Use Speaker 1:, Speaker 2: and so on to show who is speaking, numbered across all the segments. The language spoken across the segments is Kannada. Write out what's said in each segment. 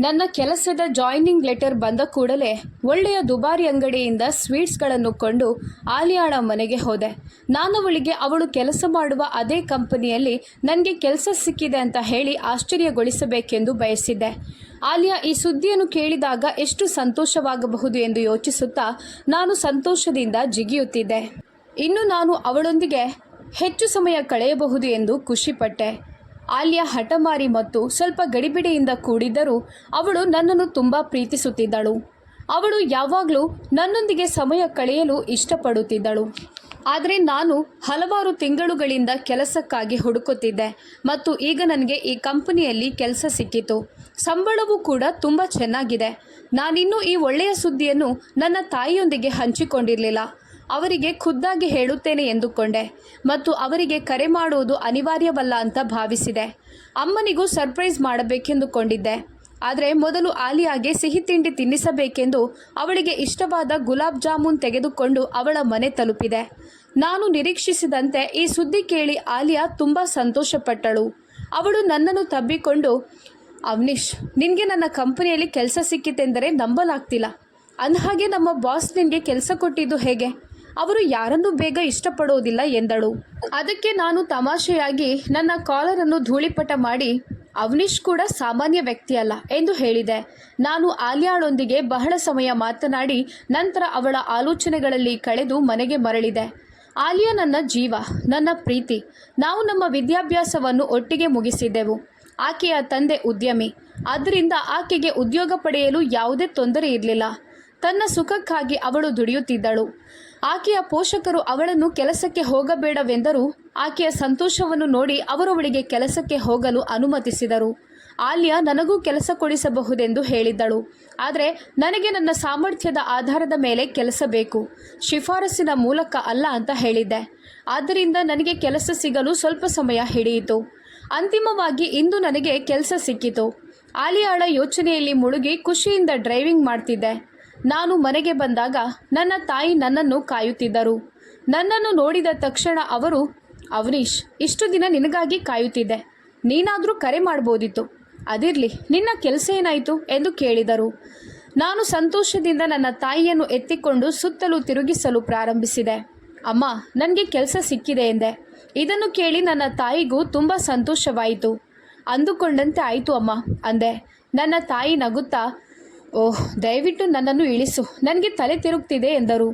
Speaker 1: ನನ್ನ ಕೆಲಸದ ಜಾಯ್ನಿಂಗ್ ಲೆಟರ್ ಬಂದ ಕೂಡಲೇ ಒಳ್ಳೆಯ ದುಬಾರಿ ಅಂಗಡಿಯಿಂದ ಸ್ವೀಟ್ಸ್ಗಳನ್ನು ಕೊಂಡು ಆಲಿಯಾಳ ಮನೆಗೆ ಹೋದೆ. ನಾನವಳಿಗೆ ಅವಳು ಕೆಲಸ ಮಾಡುವ ಅದೇ ಕಂಪನಿಯಲ್ಲಿ ನನಗೆ ಕೆಲಸ ಸಿಕ್ಕಿದೆ ಅಂತ ಹೇಳಿ ಆಶ್ಚರ್ಯಗೊಳಿಸಬೇಕೆಂದು ಬಯಸಿದ್ದೆ. ಆಲಿಯಾ ಈ ಸುದ್ದಿಯನ್ನು ಕೇಳಿದಾಗ ಎಷ್ಟು ಸಂತೋಷವಾಗಬಹುದು ಎಂದು ಯೋಚಿಸುತ್ತಾ ನಾನು ಸಂತೋಷದಿಂದ ಜಿಗಿಯುತ್ತಿದ್ದೆ. ಇನ್ನು ನಾನು ಅವಳೊಂದಿಗೆ ಹೆಚ್ಚು ಸಮಯ ಕಳೆಯಬಹುದು ಎಂದು ಖುಷಿಪಟ್ಟೆ. ಆಲಿಯಾ ಹಠಮಾರಿ ಮತ್ತು ಸ್ವಲ್ಪ ಗಡಿಬಿಡಿಯಿಂದ ಕೂಡಿದ್ದರೂ ಅವಳು ನನ್ನನ್ನು ತುಂಬ ಪ್ರೀತಿಸುತ್ತಿದ್ದಳು. ಅವಳು ಯಾವಾಗಲೂ ನನ್ನೊಂದಿಗೆ ಸಮಯ ಕಳೆಯಲು ಇಷ್ಟಪಡುತ್ತಿದ್ದಳು. ಆದರೆ ನಾನು ಹಲವಾರು ತಿಂಗಳುಗಳಿಂದ ಕೆಲಸಕ್ಕಾಗಿ ಹುಡುಕುತ್ತಿದ್ದೆ ಮತ್ತು ಈಗ ನನಗೆ ಈ ಕಂಪನಿಯಲ್ಲಿ ಕೆಲಸ ಸಿಕ್ಕಿತು. ಸಂಬಳವೂ ಕೂಡ ತುಂಬ ಚೆನ್ನಾಗಿದೆ. ನಾನಿನ್ನೂ ಈ ಒಳ್ಳೆಯ ಸುದ್ದಿಯನ್ನು ನನ್ನ ತಾಯಿಯೊಂದಿಗೆ ಹಂಚಿಕೊಂಡಿರಲಿಲ್ಲ. ಅವರಿಗೆ ಖುದ್ದಾಗಿ ಹೇಳುತ್ತೇನೆ ಎಂದುಕೊಂಡೆ ಮತ್ತು ಅವರಿಗೆ ಕರೆ ಮಾಡುವುದು ಅನಿವಾರ್ಯವಲ್ಲ ಅಂತ ಭಾವಿಸಿದೆ. ಅಮ್ಮನಿಗೂ ಸರ್ಪ್ರೈಸ್ ಮಾಡಬೇಕೆಂದುಕೊಂಡಿದ್ದೆ. ಆದರೆ ಮೊದಲು ಆಲಿಯಾಗೆ ಸಿಹಿ ತಿಂಡಿ ತಿನ್ನಿಸಬೇಕೆಂದು ಅವಳಿಗೆ ಇಷ್ಟವಾದ ಗುಲಾಬ್ ಜಾಮೂನ್ ತೆಗೆದುಕೊಂಡು ಅವಳ ಮನೆ ತಲುಪಿದೆ. ನಾನು ನಿರೀಕ್ಷಿಸಿದಂತೆ ಈ ಸುದ್ದಿ ಕೇಳಿ ಆಲಿಯಾ ತುಂಬ ಸಂತೋಷಪಟ್ಟಳು. ಅವಳು ನನ್ನನ್ನು ತಬ್ಬಿಕೊಂಡು, ಅವನೀಶ್, ನಿನಗೆ ನನ್ನ ಕಂಪನಿಯಲ್ಲಿ ಕೆಲಸ ಸಿಕ್ಕಿತೆಂದರೆ ನಂಬಲಾಗ್ತಿಲ್ಲ. ಅಂದಹಾಗೆ ನಮ್ಮ ಬಾಸ್ ನಿನಗೆ ಕೆಲಸ ಕೊಟ್ಟಿದ್ದು ಹೇಗೆ? ಅವರು ಯಾರನ್ನೂ ಬೇಗ ಇಷ್ಟಪಡೋದಿಲ್ಲ ಎಂದಳು. ಅದಕ್ಕೆ ನಾನು ತಮಾಷೆಯಾಗಿ ನನ್ನ ಕಾಲರನ್ನು ಧೂಳಿಪಟ ಮಾಡಿ, ಅವನೀಶ್ ಕೂಡ ಸಾಮಾನ್ಯ ವ್ಯಕ್ತಿಯಲ್ಲ ಎಂದು ಹೇಳಿದೆ. ನಾನು ಆಲಿಯಾಳೊಂದಿಗೆ ಬಹಳ ಸಮಯ ಮಾತನಾಡಿ ನಂತರ ಅವಳ ಆಲೋಚನೆಗಳಲ್ಲಿ ಕಳೆದು ಮನೆಗೆ ಮರಳಿದೆ. ಆಲಿಯಾ ನನ್ನ ಜೀವ, ನನ್ನ ಪ್ರೀತಿ. ನಾವು ನಮ್ಮ ವಿದ್ಯಾಭ್ಯಾಸವನ್ನು ಒಟ್ಟಿಗೆ ಮುಗಿಸಿದ್ದೆವು. ಆಕೆಯ ತಂದೆ ಉದ್ಯಮಿ, ಆದ್ದರಿಂದ ಆಕೆಗೆ ಉದ್ಯೋಗ ಪಡೆಯಲು ಯಾವುದೇ ತೊಂದರೆ ಇರಲಿಲ್ಲ. ತನ್ನ ಸುಖಕ್ಕಾಗಿ ಅವಳು ದುಡಿಯುತ್ತಿದ್ದಳು. ಆಕೆಯ ಪೋಷಕರು ಅವಳನ್ನು ಕೆಲಸಕ್ಕೆ ಹೋಗಬೇಡವೆಂದರೂ ಆಕೆಯ ಸಂತೋಷವನ್ನು ನೋಡಿ ಅವರವಳಿಗೆ ಕೆಲಸಕ್ಕೆ ಹೋಗಲು ಅನುಮತಿಸಿದರು. ಆಲಿಯಾ ನನಗೂ ಕೆಲಸ ಕೊಡಿಸಬಹುದೆಂದು ಹೇಳಿದ್ದಳು. ಆದರೆ ನನಗೆ ನನ್ನ ಸಾಮರ್ಥ್ಯದ ಆಧಾರದ ಮೇಲೆ ಕೆಲಸ ಬೇಕು, ಶಿಫಾರಸಿನ ಮೂಲಕ ಅಲ್ಲ ಅಂತ ಹೇಳಿದ್ದೆ. ಆದ್ದರಿಂದ ನನಗೆ ಕೆಲಸ ಸಿಗಲು ಸ್ವಲ್ಪ ಸಮಯ ಹಿಡಿಯಿತು. ಅಂತಿಮವಾಗಿ ಇಂದು ನನಗೆ ಕೆಲಸ ಸಿಕ್ಕಿತು. ಆಲಿಯಾಳ ಯೋಚನೆಯಲ್ಲಿ ಮುಳುಗಿ ಖುಷಿಯಿಂದ ಡ್ರೈವಿಂಗ್ ಮಾಡ್ತಿದ್ದೆ. ನಾನು ಮನೆಗೆ ಬಂದಾಗ ನನ್ನ ತಾಯಿ ನನ್ನನ್ನು ಕಾಯುತ್ತಿದ್ದರು. ನನ್ನನ್ನು ನೋಡಿದ ತಕ್ಷಣ ಅವರು, ಅವನೀಶ್, ಇಷ್ಟು ದಿನ ನಿನಗಾಗಿ ಕಾಯುತ್ತಿದ್ದೆ, ನೀನಾದರೂ ಕರೆ ಮಾಡ್ಬೋದಿತ್ತು. ಅದಿರಲಿ, ನಿನ್ನ ಕೆಲಸ ಏನಾಯಿತು ಎಂದು ಕೇಳಿದರು. ನಾನು ಸಂತೋಷದಿಂದ ನನ್ನ ತಾಯಿಯನ್ನು ಎತ್ತಿಕೊಂಡು ಸುತ್ತಲೂ ತಿರುಗಿಸಲು ಪ್ರಾರಂಭಿಸಿದೆ. ಅಮ್ಮ, ನನಗೆ ಕೆಲಸ ಸಿಕ್ಕಿದೆ ಎಂದೆ. ಇದನ್ನು ಕೇಳಿ ನನ್ನ ತಾಯಿಗೂ ತುಂಬ ಸಂತೋಷವಾಯಿತು. ಅಂದುಕೊಂಡಂತೆ ಆಯಿತು ಅಮ್ಮ ಅಂದೆ. ನನ್ನ ತಾಯಿ ನಗುತ್ತಾ, ಓಹ್, ದಯವಿಟ್ಟು ನನ್ನನ್ನು ಇಳಿಸು, ನನಗೆ ತಲೆ ತಿರುಗ್ತಿದೆ ಎಂದರು.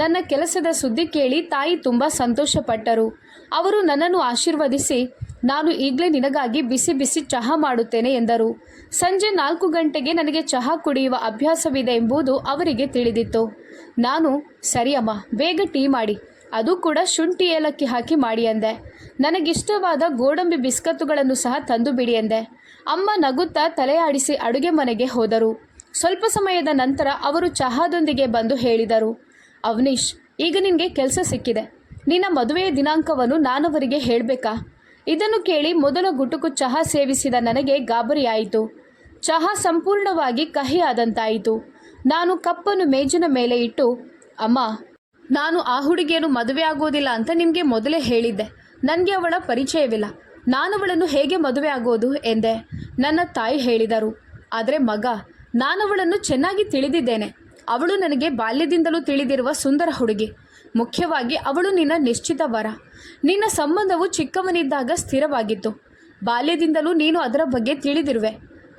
Speaker 1: ನನ್ನ ಕೆಲಸದ ಸುದ್ದಿ ಕೇಳಿ ತಾಯಿ ತುಂಬ ಸಂತೋಷಪಟ್ಟರು. ಅವರು ನನ್ನನ್ನು ಆಶೀರ್ವದಿಸಿ, ನಾನು ಈಗಲೇ ನಿನಗಾಗಿ ಬಿಸಿ ಬಿಸಿ ಚಹಾ ಮಾಡುತ್ತೇನೆ ಎಂದರು. ಸಂಜೆ 4 ಗಂಟೆಗೆ ನನಗೆ ಚಹಾ ಕುಡಿಯುವ ಅಭ್ಯಾಸವಿದೆ ಎಂಬುದು ಅವರಿಗೆ ತಿಳಿದಿತ್ತು. ನಾನು, ಸರಿ ಅಮ್ಮ, ಬೇಗ ಟೀ ಮಾಡಿ, ಅದು ಕೂಡ ಶುಂಠಿ ಏಲಕ್ಕಿ ಹಾಕಿ ಮಾಡಿ ಎಂದೆ. ನನಗಿಷ್ಟವಾದ ಗೋಡಂಬಿ ಬಿಸ್ಕತ್ತುಗಳನ್ನು ಸಹ ತಂದು ಬಿಡಿ ಎಂದೆ. ಅಮ್ಮ ನಗುತ್ತಾ ತಲೆಯಾಡಿಸಿ ಅಡುಗೆ ಮನೆಗೆ ಹೋದರು. ಸ್ವಲ್ಪ ಸಮಯದ ನಂತರ ಅವರು ಚಹಾದೊಂದಿಗೆ ಬಂದು ಹೇಳಿದರು, ಅವನೀಶ್, ಈಗ ನಿನಗೆ ಕೆಲಸ ಸಿಕ್ಕಿದೆ. ನಿನ್ನ ಮದುವೆಯ ದಿನಾಂಕವನ್ನು ನಾನವರಿಗೆ ಹೇಳಬೇಕಾ? ಇದನ್ನು ಕೇಳಿ ಮೊದಲ ಗುಟುಕು ಚಹಾ ಸೇವಿಸಿದ ನನಗೆ ಗಾಬರಿಯಾಯಿತು. ಚಹಾ ಸಂಪೂರ್ಣವಾಗಿ ಕಹಿಯಾದಂತಾಯಿತು. ನಾನು ಕಪ್ಪನ್ನು ಮೇಜಿನ ಮೇಲೆ ಇಟ್ಟು, ಅಮ್ಮ, ನಾನು ಆ ಹುಡುಗಿಯನ್ನು ಮದುವೆ ಆಗೋದಿಲ್ಲ ಅಂತ ನಿಮಗೆ ಮೊದಲೇ ಹೇಳಿದ್ದೆ. ನನಗೆ ಅವಳ ಪರಿಚಯವಿಲ್ಲ, ನಾನವಳನ್ನು ಹೇಗೆ ಮದುವೆ ಆಗೋದು ಎಂದೆ. ನನ್ನ ತಾಯಿ ಹೇಳಿದರು, ಆದರೆ ಮಗ, ನಾನವಳನ್ನು ಚೆನ್ನಾಗಿ ತಿಳಿದಿದ್ದೇನೆ. ಅವಳು ನನಗೆ ಬಾಲ್ಯದಿಂದಲೂ ತಿಳಿದಿರುವ ಸುಂದರ ಹುಡುಗಿ. ಮುಖ್ಯವಾಗಿ ಅವಳು ನಿನ್ನ ನಿಶ್ಚಿತ ವರ. ನಿನ್ನ ಸಂಬಂಧವು ಚಿಕ್ಕವನಿದ್ದಾಗ ಸ್ಥಿರವಾಗಿತ್ತು. ಬಾಲ್ಯದಿಂದಲೂ ನೀನು ಅದರ ಬಗ್ಗೆ ತಿಳಿದಿರುವೆ.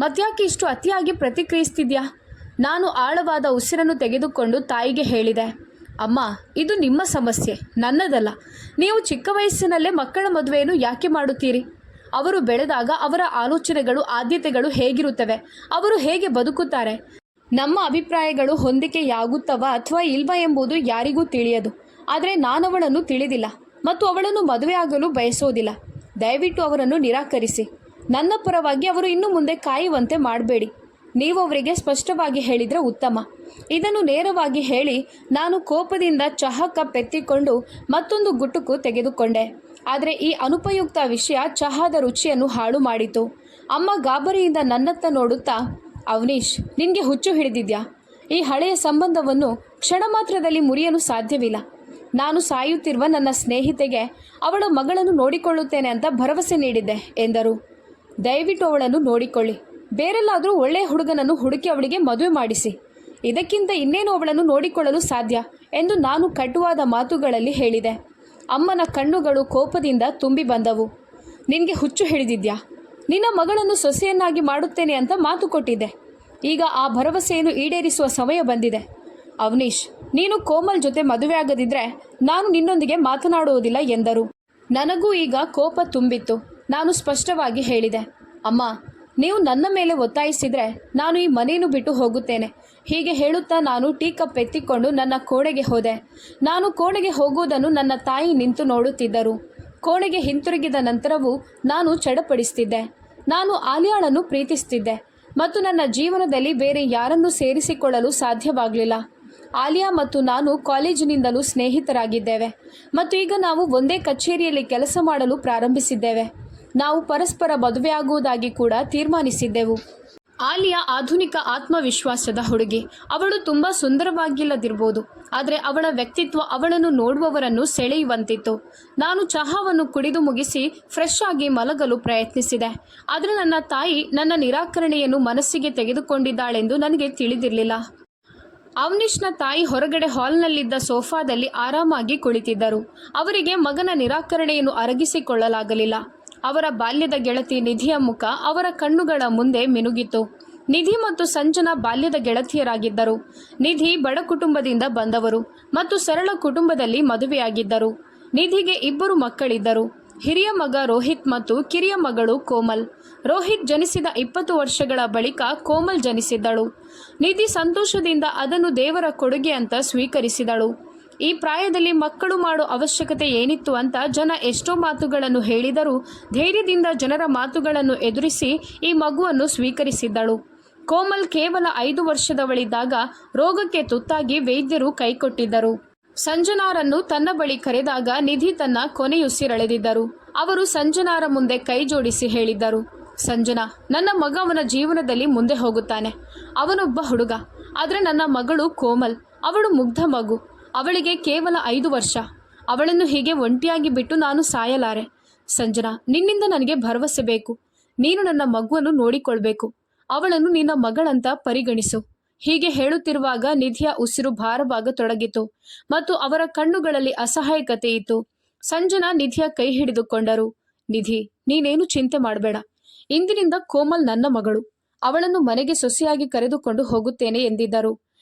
Speaker 1: ಮತ್ಯಾಕೆ ಇಷ್ಟು ಅತಿಯಾಗಿ ಪ್ರತಿಕ್ರಿಯಿಸ್ತಿದ್ಯಾ? ನಾನು ಆಳವಾದ ಉಸಿರನ್ನು ತೆಗೆದುಕೊಂಡು ತಾಯಿಗೆ ಹೇಳಿದೆ, ಅಮ್ಮ, ಇದು ನಿಮ್ಮ ಸಮಸ್ಯೆ, ನನ್ನದಲ್ಲ. ನೀವು ಚಿಕ್ಕ ವಯಸ್ಸಿನಲ್ಲೇ ಮಕ್ಕಳ ಮದುವೆಯನ್ನು ಯಾಕೆ ಮಾಡುತ್ತೀರಿ? ಅವರು ಬೆಳೆದಾಗ ಅವರ ಆಲೋಚನೆಗಳು, ಆದ್ಯತೆಗಳು ಹೇಗಿರುತ್ತವೆ, ಅವರು ಹೇಗೆ ಬದುಕುತ್ತಾರೆ, ನಮ್ಮ ಅಭಿಪ್ರಾಯಗಳು ಹೊಂದಿಕೆಯಾಗುತ್ತವಾ ಅಥವಾ ಇಲ್ವಾ ಎಂಬುದು ಯಾರಿಗೂ ತಿಳಿಯದು. ಆದರೆ ನಾನವಳನ್ನು ತಿಳಿದಿಲ್ಲ ಮತ್ತು ಅವಳನ್ನು ಮದುವೆ ಆಗಲು ಬಯಸೋದಿಲ್ಲ. ದಯವಿಟ್ಟು ಅವರನ್ನು ನಿರಾಕರಿಸಿ. ನನ್ನ ಪರವಾಗಿ ಅವರು ಇನ್ನು ಮುಂದೆ ಕಾಯುವಂತೆ ಮಾಡಬೇಡಿ. ನೀವು ಅವರಿಗೆ ಸ್ಪಷ್ಟವಾಗಿ ಹೇಳಿದರೆ ಉತ್ತಮ. ಇದನ್ನು ನೇರವಾಗಿ ಹೇಳಿ ನಾನು ಕೋಪದಿಂದ ಚಹಾ ಕಪ್ ಎತ್ತಿಕೊಂಡು ಮತ್ತೊಂದು ಗುಟುಕು ತೆಗೆದುಕೊಂಡೆ. ಆದರೆ ಈ ಅನುಪಯುಕ್ತ ವಿಷಯ ಚಹಾದ ರುಚಿಯನ್ನು ಹಾಳು ಮಾಡಿತು. ಅಮ್ಮ ಗಾಬರಿಯಿಂದ ನನ್ನತ್ತ ನೋಡುತ್ತಾ, ಅವನೀಶ್, ನಿನಗೆ ಹುಚ್ಚು ಹಿಡಿದಿದ್ಯಾ? ಈ ಹಳೆಯ ಸಂಬಂಧವನ್ನು ಕ್ಷಣ ಮಾತ್ರದಲ್ಲಿ ಮುರಿಯಲು ಸಾಧ್ಯವಿಲ್ಲ. ನಾನು ಸಾಯುತ್ತಿರುವ ನನ್ನ ಸ್ನೇಹಿತೆಗೆ ಅವಳ ಮಗಳನ್ನು ನೋಡಿಕೊಳ್ಳುತ್ತೇನೆ ಅಂತ ಭರವಸೆ ನೀಡಿದ್ದೆ ಎಂದರು. ದಯವಿಟ್ಟು ಅವಳನ್ನು ನೋಡಿಕೊಳ್ಳಿ. ಬೇರೆಲ್ಲಾದರೂ ಒಳ್ಳೆಯ ಹುಡುಗನನ್ನು ಹುಡುಕಿ ಅವಳಿಗೆ ಮದುವೆ ಮಾಡಿಸಿ. ಇದಕ್ಕಿಂತ ಇನ್ನೇನು ಅವಳನ್ನು ನೋಡಿಕೊಳ್ಳಲು ಸಾಧ್ಯ ಎಂದು ನಾನು ಕಟುವಾದ ಮಾತುಗಳಲ್ಲಿ ಹೇಳಿದೆ. ಅಮ್ಮನ ಕಣ್ಣುಗಳು ಕೋಪದಿಂದ ತುಂಬಿ ಬಂದವು. ನಿನಗೆ ಹುಚ್ಚು ಹಿಡಿದಿದ್ಯಾ? ನಿನ್ನ ಮಗಳನ್ನು ಸೊಸೆಯನ್ನಾಗಿ ಮಾಡುತ್ತೇನೆ ಅಂತ ಮಾತು ಕೊಟ್ಟಿದ್ದೆ. ಈಗ ಆ ಭರವಸೆಯನ್ನು ಈಡೇರಿಸುವ ಸಮಯ ಬಂದಿದೆ. ಅವನೀಶ್, ನೀನು ಕೋಮಲ್ ಜೊತೆ ಮದುವೆ ಆಗದಿದ್ದರೆ ನಾನು ನಿನ್ನೊಂದಿಗೆ ಮಾತನಾಡುವುದಿಲ್ಲ ಎಂದರು. ನನಗೂ ಈಗ ಕೋಪ ತುಂಬಿತ್ತು. ನಾನು ಸ್ಪಷ್ಟವಾಗಿ ಹೇಳಿದೆ, ಅಮ್ಮ, ನೀವು ನನ್ನ ಮೇಲೆ ಒತ್ತಾಯಿಸಿದರೆ ನಾನು ಈ ಮನೆಯನ್ನು ಬಿಟ್ಟು ಹೋಗುತ್ತೇನೆ. ಹೀಗೆ ಹೇಳುತ್ತಾ ನಾನು ಟೀ ಕಪ್ ಎತ್ತಿಕೊಂಡು ನನ್ನ ಕೋಣೆಗೆ ಹೋದೆ. ನಾನು ಕೋಣೆಗೆ ಹೋಗುವುದನ್ನು ನನ್ನ ತಾಯಿ ನಿಂತು ನೋಡುತ್ತಿದ್ದರು. ಕೋಣೆಗೆ ಹಿಂತಿರುಗಿದ ನಂತರವೂ ನಾನು ಚಡಪಡಿಸುತ್ತಿದ್ದೆ. ನಾನು ಆಲಿಯಾಳನ್ನು ಪ್ರೀತಿಸುತ್ತಿದ್ದೆ ಮತ್ತು ನನ್ನ ಜೀವನದಲ್ಲಿ ಬೇರೆ ಯಾರನ್ನೂ ಸೇರಿಸಿಕೊಳ್ಳಲು ಸಾಧ್ಯವಾಗಲಿಲ್ಲ. ಆಲಿಯಾ ಮತ್ತು ನಾನು ಕಾಲೇಜಿನಿಂದಲೂ ಸ್ನೇಹಿತರಾಗಿದ್ದೇವೆ ಮತ್ತು ಈಗ ನಾವು ಒಂದೇ ಕಚೇರಿಯಲ್ಲಿ ಕೆಲಸ ಮಾಡಲು ಪ್ರಾರಂಭಿಸಿದ್ದೇವೆ. ನಾವು ಪರಸ್ಪರ ಮದುವೆಯಾಗುವುದಾಗಿ ಕೂಡ ತೀರ್ಮಾನಿಸಿದ್ದೆವು. ಆಲಿಯಾ ಆಧುನಿಕ ಆತ್ಮವಿಶ್ವಾಸದ ಹುಡುಗಿ. ಅವಳು ತುಂಬ ಸುಂದರವಾಗಿಲ್ಲದಿರ್ಬೋದು, ಆದರೆ ಅವಳ ವ್ಯಕ್ತಿತ್ವ ಅವಳನ್ನು ನೋಡುವವರನ್ನು ಸೆಳೆಯುವಂತಿತ್ತು. ನಾನು ಚಹಾವನ್ನು ಕುಡಿದು ಮುಗಿಸಿ ಫ್ರೆಶ್ ಆಗಿ ಮಲಗಲು ಪ್ರಯತ್ನಿಸಿದೆ. ಆದರೆ ನನ್ನ ತಾಯಿ ನನ್ನ ನಿರಾಕರಣೆಯನ್ನು ಮನಸ್ಸಿಗೆ ತೆಗೆದುಕೊಂಡಿದ್ದಾಳೆಂದು ನನಗೆ ತಿಳಿದಿರಲಿಲ್ಲ. ಅವನೀಶ್ನ ತಾಯಿ ಹೊರಗಡೆ ಹಾಲ್ನಲ್ಲಿದ್ದ ಸೋಫಾದಲ್ಲಿ ಆರಾಮಾಗಿ ಕುಳಿತಿದ್ದರು. ಅವರಿಗೆ ಮಗನ ನಿರಾಕರಣೆಯನ್ನು ಅರಗಿಸಿಕೊಳ್ಳಲಾಗಲಿಲ್ಲ. ಅವರ ಬಾಲ್ಯದ ಗೆಳತಿ ನಿಧಿಯ ಮುಖ ಅವರ ಕಣ್ಣುಗಳ ಮುಂದೆ ಮಿನುಗಿತು. ನಿಧಿ ಮತ್ತು ಸಂಜನಾ ಬಾಲ್ಯದ ಗೆಳತಿಯರಾಗಿದ್ದರು. ನಿಧಿ ಬಡ ಕುಟುಂಬದಿಂದ ಬಂದವರು ಮತ್ತು ಸರಳ ಕುಟುಂಬದಲ್ಲಿ ಮದುವೆಯಾಗಿದ್ದರು. ನಿಧಿಗೆ 2 ಮಕ್ಕಳಿದ್ದರು. ಹಿರಿಯ ಮಗ ರೋಹಿತ್ ಮತ್ತು ಕಿರಿಯ ಮಗಳು ಕೋಮಲ್. ರೋಹಿತ್ ಜನಿಸಿದ 20 ವರ್ಷಗಳ ಬಳಿಕ ಕೋಮಲ್ ಜನಿಸಿದ್ದಳು. ನಿಧಿ ಸಂತೋಷದಿಂದ ಅದನ್ನು ದೇವರ ಕೊಡುಗೆ ಅಂತ ಸ್ವೀಕರಿಸಿದಳು. ಈ ಪ್ರಾಯದಲ್ಲಿ ಮಕ್ಕಳು ಮಾಡೋ ಅವಶ್ಯಕತೆ ಏನಿತ್ತು ಅಂತ ಜನ ಎಷ್ಟೋ ಮಾತುಗಳನ್ನು ಹೇಳಿದರೂ ಧೈರ್ಯದಿಂದ ಜನರ ಮಾತುಗಳನ್ನು ಎದುರಿಸಿ ಈ ಮಗುವನ್ನು ಸ್ವೀಕರಿಸಿದ್ದಳು. ಕೋಮಲ್ ಕೇವಲ 5 ವರ್ಷದವಳಿದ್ದಾಗ ರೋಗಕ್ಕೆ ತುತ್ತಾಗಿ ವೈದ್ಯರು ಕೈಕೊಟ್ಟಿದ್ದರು. ಸಂಜನಾರನ್ನು ತನ್ನ ಬಳಿ ಕರೆದಾಗ ನಿಧಿ ತನ್ನ ಕೊನೆಯುಸಿರೆಳೆದಿದ್ದರು. ಅವರು ಸಂಜನಾರ ಮುಂದೆ ಕೈ ಜೋಡಿಸಿ ಹೇಳಿದ್ದರು, ಸಂಜನಾ, ನನ್ನ ಮಗ ಅವನ ಜೀವನದಲ್ಲಿ ಮುಂದೆ ಹೋಗುತ್ತಾನೆ. ಅವನೊಬ್ಬ ಹುಡುಗ. ಆದರೆ ನನ್ನ ಮಗಳು ಕೋಮಲ್, ಅವಳು ಮುಗ್ಧ ಮಗು. ಅವಳಿಗೆ ಕೇವಲ 5 ವರ್ಷ. ಅವಳನ್ನು ಹೀಗೆ ಒಂಟಿಯಾಗಿ ಬಿಟ್ಟು ನಾನು ಸಾಯಲಾರೆ. ಸಂಜನಾ, ನಿನ್ನಿಂದ ನನಗೆ ಭರವಸೆ ಬೇಕು. ನೀನು ನನ್ನ ಮಗುವನ್ನು ನೋಡಿಕೊಳ್ಬೇಕು. ಅವಳನ್ನು ನಿನ್ನ ಮಗಳಂತ ಪರಿಗಣಿಸು. ಹೀಗೆ ಹೇಳುತ್ತಿರುವಾಗ ನಿಧಿಯ ಉಸಿರು ಭಾರವಾಗತೊಡಗಿತು ಮತ್ತು ಅವರ ಕಣ್ಣುಗಳಲ್ಲಿ ಅಸಹಾಯಕತೆ ಇತ್ತು. ಸಂಜನಾ ನಿಧಿಯ ಕೈ ಹಿಡಿದುಕೊಂಡರು. ನಿಧಿ, ನೀನೇನು ಚಿಂತೆ ಮಾಡಬೇಡ. ಇಂದಿನಿಂದ ಕೋಮಲ್ ನನ್ನ ಮಗಳು. ಅವಳನ್ನು ಮನೆಗೆ ಸೊಸೆಯಾಗಿ ಕರೆದುಕೊಂಡು ಹೋಗುತ್ತೇನೆ ಎಂದಿದ್ದರು.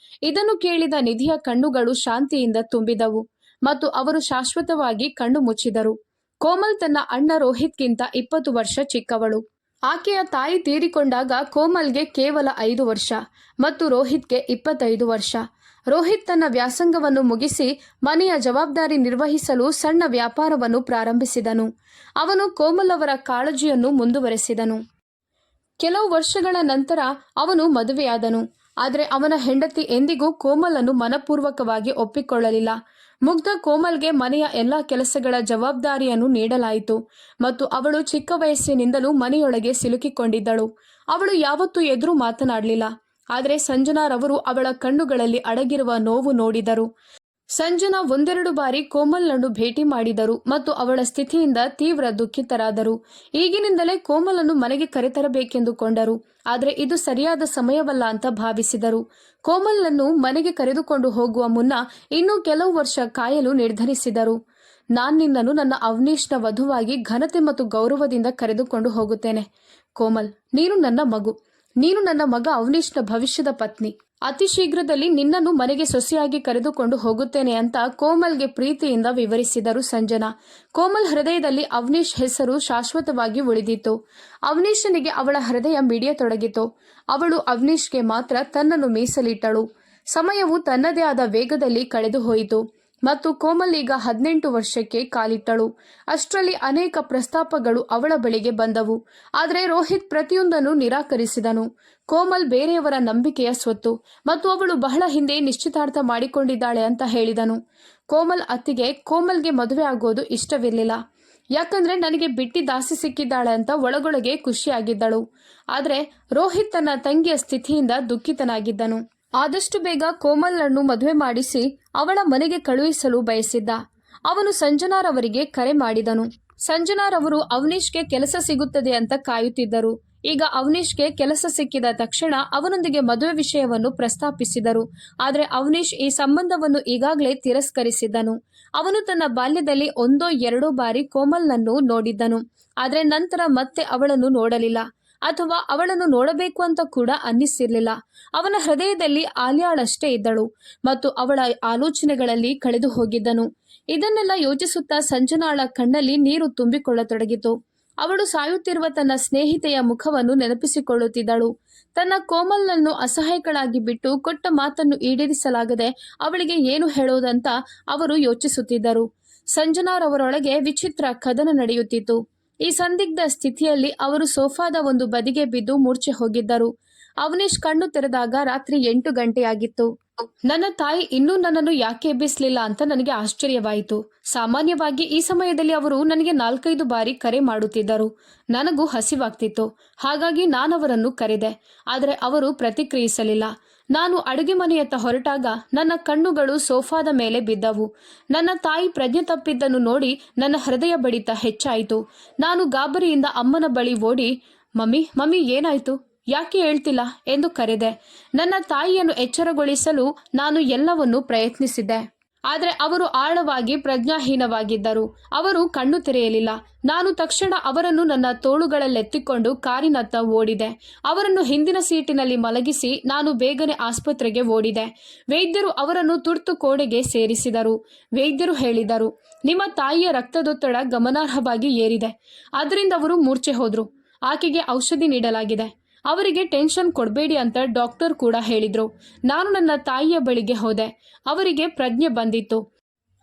Speaker 1: ಇದನ್ನು ಕೇಳಿದ ನಿಧಿಯ ಕಣ್ಣುಗಳು ಶಾಂತಿಯಿಂದ ತುಂಬಿದವು ಮತ್ತು ಅವರು ಶಾಶ್ವತವಾಗಿ ಕಣ್ಣು ಮುಚ್ಚಿದರು. ಕೋಮಲ್ ತನ್ನ ಅಣ್ಣ ರೋಹಿತ್ಗಿಂತ 20 ವರ್ಷ ಚಿಕ್ಕವಳು. ಆಕೆಯ ತಾಯಿ ತೀರಿಕೊಂಡಾಗ ಕೋಮಲ್ಗೆ ಕೇವಲ 5 ವರ್ಷ ಮತ್ತು ರೋಹಿತ್ಗೆ 25 ವರ್ಷ. ರೋಹಿತ್ ತನ್ನ ವ್ಯಾಸಂಗವನ್ನು ಮುಗಿಸಿ ಮನೆಯ ಜವಾಬ್ದಾರಿ ನಿರ್ವಹಿಸಲು ಸಣ್ಣ ವ್ಯಾಪಾರವನ್ನು ಪ್ರಾರಂಭಿಸಿದನು. ಅವನು ಕೋಮಲ್ ಅವರ ಕಾಳಜಿಯನ್ನು ಮುಂದುವರೆಸಿದನು. ಕೆಲವು ವರ್ಷಗಳ ನಂತರ ಅವನು ಮದುವೆಯಾದನು. ಆದರೆ ಅವನ ಹೆಂಡತಿ ಎಂದಿಗೂ ಕೋಮಲನ್ನು ಮನಪೂರ್ವಕವಾಗಿ ಒಪ್ಪಿಕೊಳ್ಳಲಿಲ್ಲ. ಮುಗ್ಧ ಕೋಮಲ್ಗೆ ಮನೆಯ ಎಲ್ಲ ಕೆಲಸಗಳ ಜವಾಬ್ದಾರಿಯನ್ನು ನೀಡಲಾಯಿತು ಮತ್ತು ಅವಳು ಚಿಕ್ಕ ವಯಸ್ಸಿನಿಂದಲೂ ಮನೆಯೊಳಗೆ ಸಿಲುಕಿಕೊಂಡಿದ್ದಳು. ಅವಳು ಯಾವತ್ತೂ ಎದುರು ಮಾತನಾಡಲಿಲ್ಲ. ಆದರೆ ಸಂಜನಾರವರು ಅವಳ ಕಣ್ಣುಗಳಲ್ಲಿ ಅಡಗಿರುವ ನೋವು ನೋಡಿದರು. ಸಂಜನಾ 1-2 ಬಾರಿ ಕೋಮಲ್ನನ್ನು ಭೇಟಿ ಮಾಡಿದರು ಮತ್ತು ಅವಳ ಸ್ಥಿತಿಯಿಂದ ತೀವ್ರ ದುಃಖಿತರಾದರು. ಈಗಿನಿಂದಲೇ ಕೋಮಲನ್ನು ಮನೆಗೆ ಕರೆತರಬೇಕೆಂದುಕೊಂಡರು. ಆದರೆ ಇದು ಸರಿಯಾದ ಸಮಯವಲ್ಲ ಅಂತ ಭಾವಿಸಿದರು. ಕೋಮಲ್ನನ್ನು ಮನೆಗೆ ಕರೆದುಕೊಂಡು ಹೋಗುವ ಮುನ್ನ ಇನ್ನೂ ಕೆಲವು ವರ್ಷ ಕಾಯಲು ನಿರ್ಧರಿಸಿದರು. ನಾನು ನಿನ್ನನ್ನು ನನ್ನ ಅವನೀಶ್ನ ವಧುವಾಗಿ ಘನತೆ ಮತ್ತು ಗೌರವದಿಂದ ಕರೆದುಕೊಂಡು ಹೋಗುತ್ತೇನೆ. ಕೋಮಲ್, ನೀನು ನನ್ನ ಮಗು. ನೀನು ನನ್ನ ಮಗ ಅವನೀಶ್ನ ಭವಿಷ್ಯದ ಪತ್ನಿ. ಅತಿ ಶೀಘ್ರದಲ್ಲಿ ನಿನ್ನನ್ನು ಮನೆಗೆ ಸೊಸೆಯಾಗಿ ಕರೆದುಕೊಂಡು ಹೋಗುತ್ತೇನೆ ಅಂತ ಕೋಮಲ್ಗೆ ಪ್ರೀತಿಯಿಂದ ವಿವರಿಸಿದರು ಸಂಜನಾ. ಕೋಮಲ್ ಹೃದಯದಲ್ಲಿ ಅವನೀಶ್ ಹೆಸರು ಶಾಶ್ವತವಾಗಿ ಉಳಿದಿತ್ತು. ಅವನೀಶನಿಗೆ ಅವಳ ಹೃದಯ ಮಿಡಿಯತೊಡಗಿತು. ಅವಳು ಅವನೀಶ್ಗೆ ಮಾತ್ರ ತನ್ನನ್ನು ಮೀಸಲಿಟ್ಟಳು. ಸಮಯವು ತನ್ನದೇ ಆದ ವೇಗದಲ್ಲಿ ಕಳೆದು ಹೋಯಿತು ಮತ್ತು ಕೋಮಲ್ ಈಗ 18 ವರ್ಷಕ್ಕೆ ಕಾಲಿಟ್ಟಳು. ಅಷ್ಟರಲ್ಲಿ ಅನೇಕ ಪ್ರಸ್ತಾಪಗಳು ಅವಳ ಬಳಿಗೆ ಬಂದವು. ಆದರೆ ರೋಹಿತ್ ಪ್ರತಿಯೊಂದನ್ನು ನಿರಾಕರಿಸಿದನು. ಕೋಮಲ್ ಬೇರೆಯವರ ನಂಬಿಕೆಯ ಸ್ವತ್ತು ಮತ್ತು ಅವಳು ಬಹಳ ಹಿಂದೆ ನಿಶ್ಚಿತಾರ್ಥ ಮಾಡಿಕೊಂಡಿದ್ದಾಳೆ ಅಂತ ಹೇಳಿದನು. ಕೋಮಲ್ ಅತ್ತಿಗೆ ಕೋಮಲ್ಗೆ ಮದುವೆ ಆಗೋದು ಇಷ್ಟವಿರಲಿಲ್ಲ. ಯಾಕಂದ್ರೆ ನನಗೆ ಬಿಟ್ಟಿ ದಾಸಿ ಸಿಕ್ಕಿದ್ದಾಳೆ ಅಂತ ಒಳಗೊಳಗೆ ಖುಷಿಯಾಗಿದ್ದಳು. ಆದರೆ ರೋಹಿತ್ ತನ್ನ ತಂಗಿಯ ಸ್ಥಿತಿಯಿಂದ ದುಃಖಿತನಾಗಿದ್ದನು. ಆದಷ್ಟು ಬೇಗ ಕೋಮಲ್ನನ್ನು ಮದುವೆ ಮಾಡಿಸಿ ಅವಳ ಮನೆಗೆ ಕಳುಹಿಸಲು ಬಯಸಿದ್ದ. ಅವನು ಸಂಜನಾರವರಿಗೆ ಕರೆ ಮಾಡಿದನು. ಸಂಜನಾರವರು ಅವನೀಶ್ಗೆ ಕೆಲಸ ಸಿಗುತ್ತದೆ ಅಂತ ಕಾಯುತ್ತಿದ್ದರು. ಈಗ ಅವನೀಶ್ಗೆ ಕೆಲಸ ಸಿಕ್ಕಿದ ತಕ್ಷಣ ಅವನೊಂದಿಗೆ ಮದುವೆ ವಿಷಯವನ್ನು ಪ್ರಸ್ತಾಪಿಸಿದರು. ಆದರೆ ಅವನೀಶ್ ಈ ಸಂಬಂಧವನ್ನು ಈಗಾಗಲೇ ತಿರಸ್ಕರಿಸಿದ್ದನು. ಅವನು ತನ್ನ ಬಾಲ್ಯದಲ್ಲಿ 1-2 ಬಾರಿ ಕೋಮಲ್ನನ್ನು ನೋಡಿದ್ದನು. ಆದರೆ ನಂತರ ಮತ್ತೆ ಅವಳನ್ನು ನೋಡಲಿಲ್ಲ ಅಥವಾ ಅವಳನ್ನು ನೋಡಬೇಕು ಅಂತ ಕೂಡ ಅನ್ನಿಸಿರಲಿಲ್ಲ. ಅವನ ಹೃದಯದಲ್ಲಿ ಆಲಿಯಾಳಷ್ಟೇ ಇದ್ದಳು ಮತ್ತು ಅವಳ ಆಲೋಚನೆಗಳಲ್ಲಿ ಕಳೆದು ಹೋಗಿದ್ದನು. ಇದನ್ನೆಲ್ಲ ಯೋಚಿಸುತ್ತಾ ಸಂಜನಾಳ ಕಣ್ಣಲ್ಲಿ ನೀರು ತುಂಬಿಕೊಳ್ಳತೊಡಗಿತು. ಅವಳು ಸಾಯುತ್ತಿರುವ ತನ್ನ ಸ್ನೇಹಿತೆಯ ಮುಖವನ್ನು ನೆನಪಿಸಿಕೊಳ್ಳುತ್ತಿದ್ದಳು. ತನ್ನ ಕೋಮಲ್ನನ್ನು ಅಸಹಾಯಕಳಾಗಿ ಬಿಟ್ಟು ಕೊಟ್ಟ ಮಾತನ್ನು ಈಡೇರಿಸಲಾಗದೆ ಅವಳಿಗೆ ಏನು ಹೇಳೋದಂತ ಅವರು ಯೋಚಿಸುತ್ತಿದ್ದರು. ಸಂಜನಾರವರೊಳಗೆ ವಿಚಿತ್ರ ಕದನ ನಡೆಯುತ್ತಿತ್ತು. ಈ ಸಂದಿಗ್ಧ ಸ್ಥಿತಿಯಲ್ಲಿ ಅವರು ಸೋಫಾದ ಒಂದು ಬದಿಗೆ ಬಿದ್ದು ಮೂರ್ಛೆ ಹೋಗಿದ್ದರು. ಅವನೀಶ್ ಕಣ್ಣು ತೆರೆದಾಗ ರಾತ್ರಿ 8 ಗಂಟೆಯಾಗಿತ್ತು. ನನ್ನ ತಾಯಿ ಇನ್ನೂ ನನ್ನನ್ನು ಯಾಕೆ ಎಬ್ಬಿಸಲಿಲ್ಲ ಅಂತ ನನಗೆ ಆಶ್ಚರ್ಯವಾಯಿತು. ಸಾಮಾನ್ಯವಾಗಿ ಈ ಸಮಯದಲ್ಲಿ ಅವರು ನನಗೆ 4-5 ಬಾರಿ ಕರೆ ಮಾಡುತ್ತಿದ್ದರು. ನನಗೂ ಹಸಿವಾಗ್ತಿತ್ತು. ಹಾಗಾಗಿ ನಾನವರನ್ನು ಕರೆದೆ. ಆದರೆ ಅವರು ಪ್ರತಿಕ್ರಿಯಿಸಲಿಲ್ಲ. ನಾನು ಅಡುಗೆ ಮನೆಯತ್ತ ಹೊರಟಾಗ ನನ್ನ ಕಣ್ಣುಗಳು ಸೋಫಾದ ಮೇಲೆ ಬಿದ್ದವು. ನನ್ನ ತಾಯಿ ಪ್ರಜ್ಞೆ ತಪ್ಪಿದ್ದನ್ನು ನೋಡಿ ನನ್ನ ಹೃದಯ ಬಡಿತ ಹೆಚ್ಚಾಯಿತು. ನಾನು ಗಾಬರಿಯಿಂದ ಅಮ್ಮನ ಬಳಿ ಓಡಿ, ಮಮ್ಮಿ ಮಮ್ಮಿ ಏನಾಯ್ತು, ಯಾಕೆ ಹೇಳ್ತಿಲ್ಲ ಎಂದು ಕರೆದೆ. ನನ್ನ ತಾಯಿಯನ್ನು ಎಚ್ಚರಗೊಳಿಸಲು ನಾನು ಎಲ್ಲವನ್ನೂ ಪ್ರಯತ್ನಿಸಿದ್ದೆ. ಆದರೆ ಅವರು ಆಳವಾಗಿ ಪ್ರಜ್ಞಾಹೀನವಾಗಿದ್ದರು. ಅವರು ಕಣ್ಣು ತೆರೆಯಲಿಲ್ಲ. ನಾನು ತಕ್ಷಣ ಅವರನ್ನು ನನ್ನ ತೋಳುಗಳಲ್ಲೆತ್ತಿಕೊಂಡು ಕಾರಿನತ್ತ ಓಡಿದೆ. ಅವರನ್ನು ಹಿಂದಿನ ಸೀಟಿನಲ್ಲಿ ಮಲಗಿಸಿ ನಾನು ಬೇಗನೆ ಆಸ್ಪತ್ರೆಗೆ ಓಡಿದೆ. ವೈದ್ಯರು ಅವರನ್ನು ತುರ್ತು ಕೋಣೆಗೆ ಸೇರಿಸಿದರು. ವೈದ್ಯರು ಹೇಳಿದರು, ನಿಮ್ಮ ತಾಯಿಯ ರಕ್ತದೊತ್ತಡ ಗಮನಾರ್ಹವಾಗಿ ಏರಿದೆ. ಅದರಿಂದ ಅವರು ಮೂರ್ಛೆ ಹೋದ್ರು. ಆಕೆಗೆ ಔಷಧಿ ನೀಡಲಾಗಿದೆ. ಅವರಿಗೆ ಟೆನ್ಷನ್ ಕೊಡಬೇಡಿ ಅಂತ ಡಾಕ್ಟರ್ ಕೂಡ ಹೇಳಿದ್ರು. ನಾನು ನನ್ನ ತಾಯಿಯ ಬಳಿಗೆ ಹೋದೆ. ಅವರಿಗೆ ಪ್ರಜ್ಞೆ ಬಂದಿತ್ತು.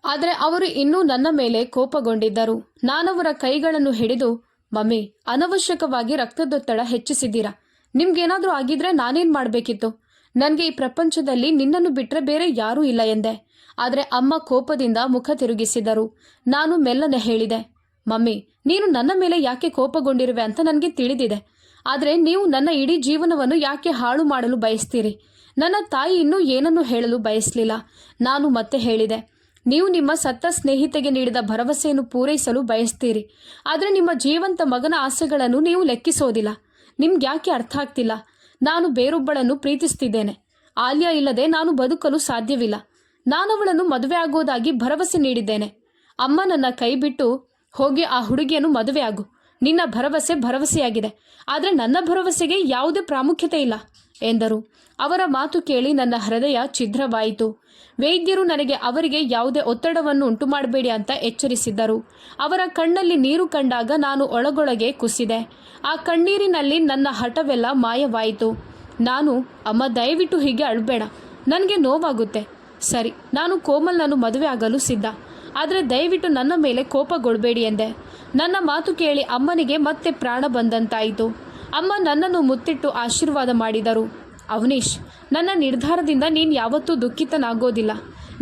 Speaker 1: ಆದರೆ ಅವರು ಇನ್ನೂ ನನ್ನ ಮೇಲೆ ಕೋಪಗೊಂಡಿದ್ದರು. ನಾನವರ ಕೈಗಳನ್ನು ಹಿಡಿದು, ಮಮ್ಮಿ, ಅನವಶ್ಯಕವಾಗಿ ರಕ್ತದೊತ್ತಡ ಹೆಚ್ಚಿಸಿದ್ದೀರಾ. ನಿಮ್ಗೇನಾದರೂ ಆಗಿದ್ರೆ ನಾನೇನು ಮಾಡಬೇಕಿತ್ತು? ನನಗೆ ಈ ಪ್ರಪಂಚದಲ್ಲಿ ನಿನ್ನನ್ನು ಬಿಟ್ಟರೆ ಬೇರೆ ಯಾರೂ ಇಲ್ಲ ಎಂದೆ. ಆದರೆ ಅಮ್ಮ ಕೋಪದಿಂದ ಮುಖ ತಿರುಗಿಸಿದರು. ನಾನು ಮೆಲ್ಲನೆ ಹೇಳಿದೆ, ಮಮ್ಮಿ, ನೀನು ನನ್ನ ಮೇಲೆ ಯಾಕೆ ಕೋಪಗೊಂಡಿರುವೆ ಅಂತ ನನಗೆ ತಿಳಿದಿದೆ. ಆದರೆ ನೀವು ನನ್ನ ಇಡೀ ಜೀವನವನ್ನು ಯಾಕೆ ಹಾಳು ಮಾಡಲು ಬಯಸ್ತೀರಿ? ನನ್ನ ತಾಯಿ ಇನ್ನೂ ಏನನ್ನೂ ಹೇಳಲು ಬಯಸಲಿಲ್ಲ. ನಾನು ಮತ್ತೆ ಹೇಳಿದೆ, ನೀವು ನಿಮ್ಮ ಸತ್ತ ಸ್ನೇಹಿತೆಗೆ ನೀಡಿದ ಭರವಸೆಯನ್ನು ಪೂರೈಸಲು ಬಯಸ್ತೀರಿ. ಆದರೆ ನಿಮ್ಮ ಜೀವಂತ ಮಗನ ಆಸೆಗಳನ್ನು ನೀವು ಲೆಕ್ಕಿಸೋದಿಲ್ಲ. ನಿಮ್ಗೆ ಯಾಕೆ ಅರ್ಥ ಆಗ್ತಿಲ್ಲ? ನಾನು ಬೇರೊಬ್ಬಳನ್ನು ಪ್ರೀತಿಸ್ತಿದ್ದೇನೆ. ಆಲಿಯಾ ಇಲ್ಲದೆ ನಾನು ಬದುಕಲು ಸಾಧ್ಯವಿಲ್ಲ. ನಾನವಳನ್ನು ಮದುವೆ ಆಗೋದಾಗಿ ಭರವಸೆ ನೀಡಿದ್ದೇನೆ. ಅಮ್ಮ ನನ್ನ ಕೈ ಬಿಟ್ಟು, ಹೋಗಿ ಆ ಹುಡುಗಿಯನ್ನು ಮದುವೆ ಆಗು. ನಿನ್ನ ಭರವಸೆಯಾಗಿದೆ. ಆದರೆ ನನ್ನ ಭರವಸೆಗೆ ಯಾವುದೇ ಪ್ರಾಮುಖ್ಯತೆ ಇಲ್ಲ ಎಂದರು. ಅವರ ಮಾತು ಕೇಳಿ ನನ್ನ ಹೃದಯ ಛಿದ್ರವಾಯಿತು. ವೈದ್ಯರು ನನಗೆ ಅವರಿಗೆ ಯಾವುದೇ ಒತ್ತಡವನ್ನು ಉಂಟು ಮಾಡಬೇಡಿ ಅಂತ ಎಚ್ಚರಿಸಿದ್ದರು. ಅವರ ಕಣ್ಣಲ್ಲಿ ನೀರು ಕಂಡಾಗ ನಾನು ಒಳಗೊಳಗೆ ಕುಸಿದೆ. ಆ ಕಣ್ಣೀರಿನಲ್ಲಿ ನನ್ನ ಹಠವೆಲ್ಲ ಮಾಯವಾಯಿತು. ನಾನು, ಅಮ್ಮ, ದಯವಿಟ್ಟು ಹೀಗೆ ಅಳಬೇಡ, ನನಗೆ ನೋವಾಗುತ್ತೆ. ಸರಿ, ನಾನು ಕೋಮಲ್ನನ್ನು ಮದುವೆ ಆಗಲು ಸಿದ್ಧ. ಆದರೆ ದಯವಿಟ್ಟು ನನ್ನ ಮೇಲೆ ಕೋಪಗೊಳ್ಳಬೇಡಿ ಎಂದೆ. ನನ್ನ ಮಾತು ಕೇಳಿ ಅಮ್ಮನಿಗೆ ಮತ್ತೆ ಪ್ರಾಣ ಬಂದಂತಾಯಿತು. ಅಮ್ಮ ನನ್ನನ್ನು ಮುತ್ತಿಟ್ಟು ಆಶೀರ್ವಾದ ಮಾಡಿದರು. ಅವನೀಶ್, ನನ್ನ ನಿರ್ಧಾರದಿಂದ ನೀನು ಯಾವತ್ತೂ ದುಃಖಿತನಾಗೋದಿಲ್ಲ.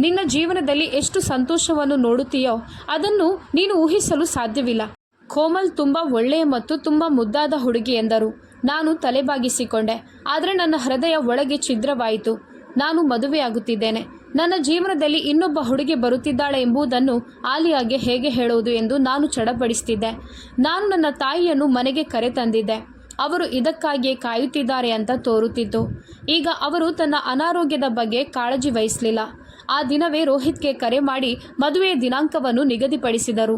Speaker 1: ನಿನ್ನ ಜೀವನದಲ್ಲಿ ಎಷ್ಟು ಸಂತೋಷವನ್ನು ನೋಡುತ್ತೀಯೋ ಅದನ್ನು ನೀನು ಊಹಿಸಲು ಸಾಧ್ಯವಿಲ್ಲ. ಕೋಮಲ್ ತುಂಬ ಒಳ್ಳೆಯ ಮತ್ತು ತುಂಬ ಮುದ್ದಾದ ಹುಡುಗಿ ಎಂದರು. ನಾನು ತಲೆಬಾಗಿಸಿಕೊಂಡೆ. ಆದರೆ ನನ್ನ ಹೃದಯ ಒಳಗೆ ಛಿದ್ರವಾಯಿತು. ನಾನು ಮದುವೆಯಾಗುತ್ತಿದ್ದೇನೆ. ನನ್ನ ಜೀವನದಲ್ಲಿ ಇನ್ನೊಬ್ಬ ಹುಡುಗಿ ಬರುತ್ತಿದ್ದಾಳೆ ಎಂಬುದನ್ನು ಆಲಿಯಾಗೆ ಹೇಗೆ ಹೇಳೋದು ಎಂದು ನಾನು ಚಡಪಡಿಸುತ್ತಿದ್ದೆ. ನಾನು ನನ್ನ ತಾಯಿಯನ್ನು ಮನೆಗೆ ಕರೆತಂದಿದ್ದೆ. ಅವರು ಇದಕ್ಕಾಗಿಯೇ ಕಾಯುತ್ತಿದ್ದಾರೆ ಅಂತ ತೋರುತ್ತಿತ್ತು. ಈಗ ಅವರು ತನ್ನ ಅನಾರೋಗ್ಯದ ಬಗ್ಗೆ ಕಾಳಜಿ ವಹಿಸಲಿಲ್ಲ. ಆ ದಿನವೇ ರೋಹಿತ್ಗೆ ಕರೆ ಮಾಡಿ ಮದುವೆಯ ದಿನಾಂಕವನ್ನು ನಿಗದಿಪಡಿಸಿದರು.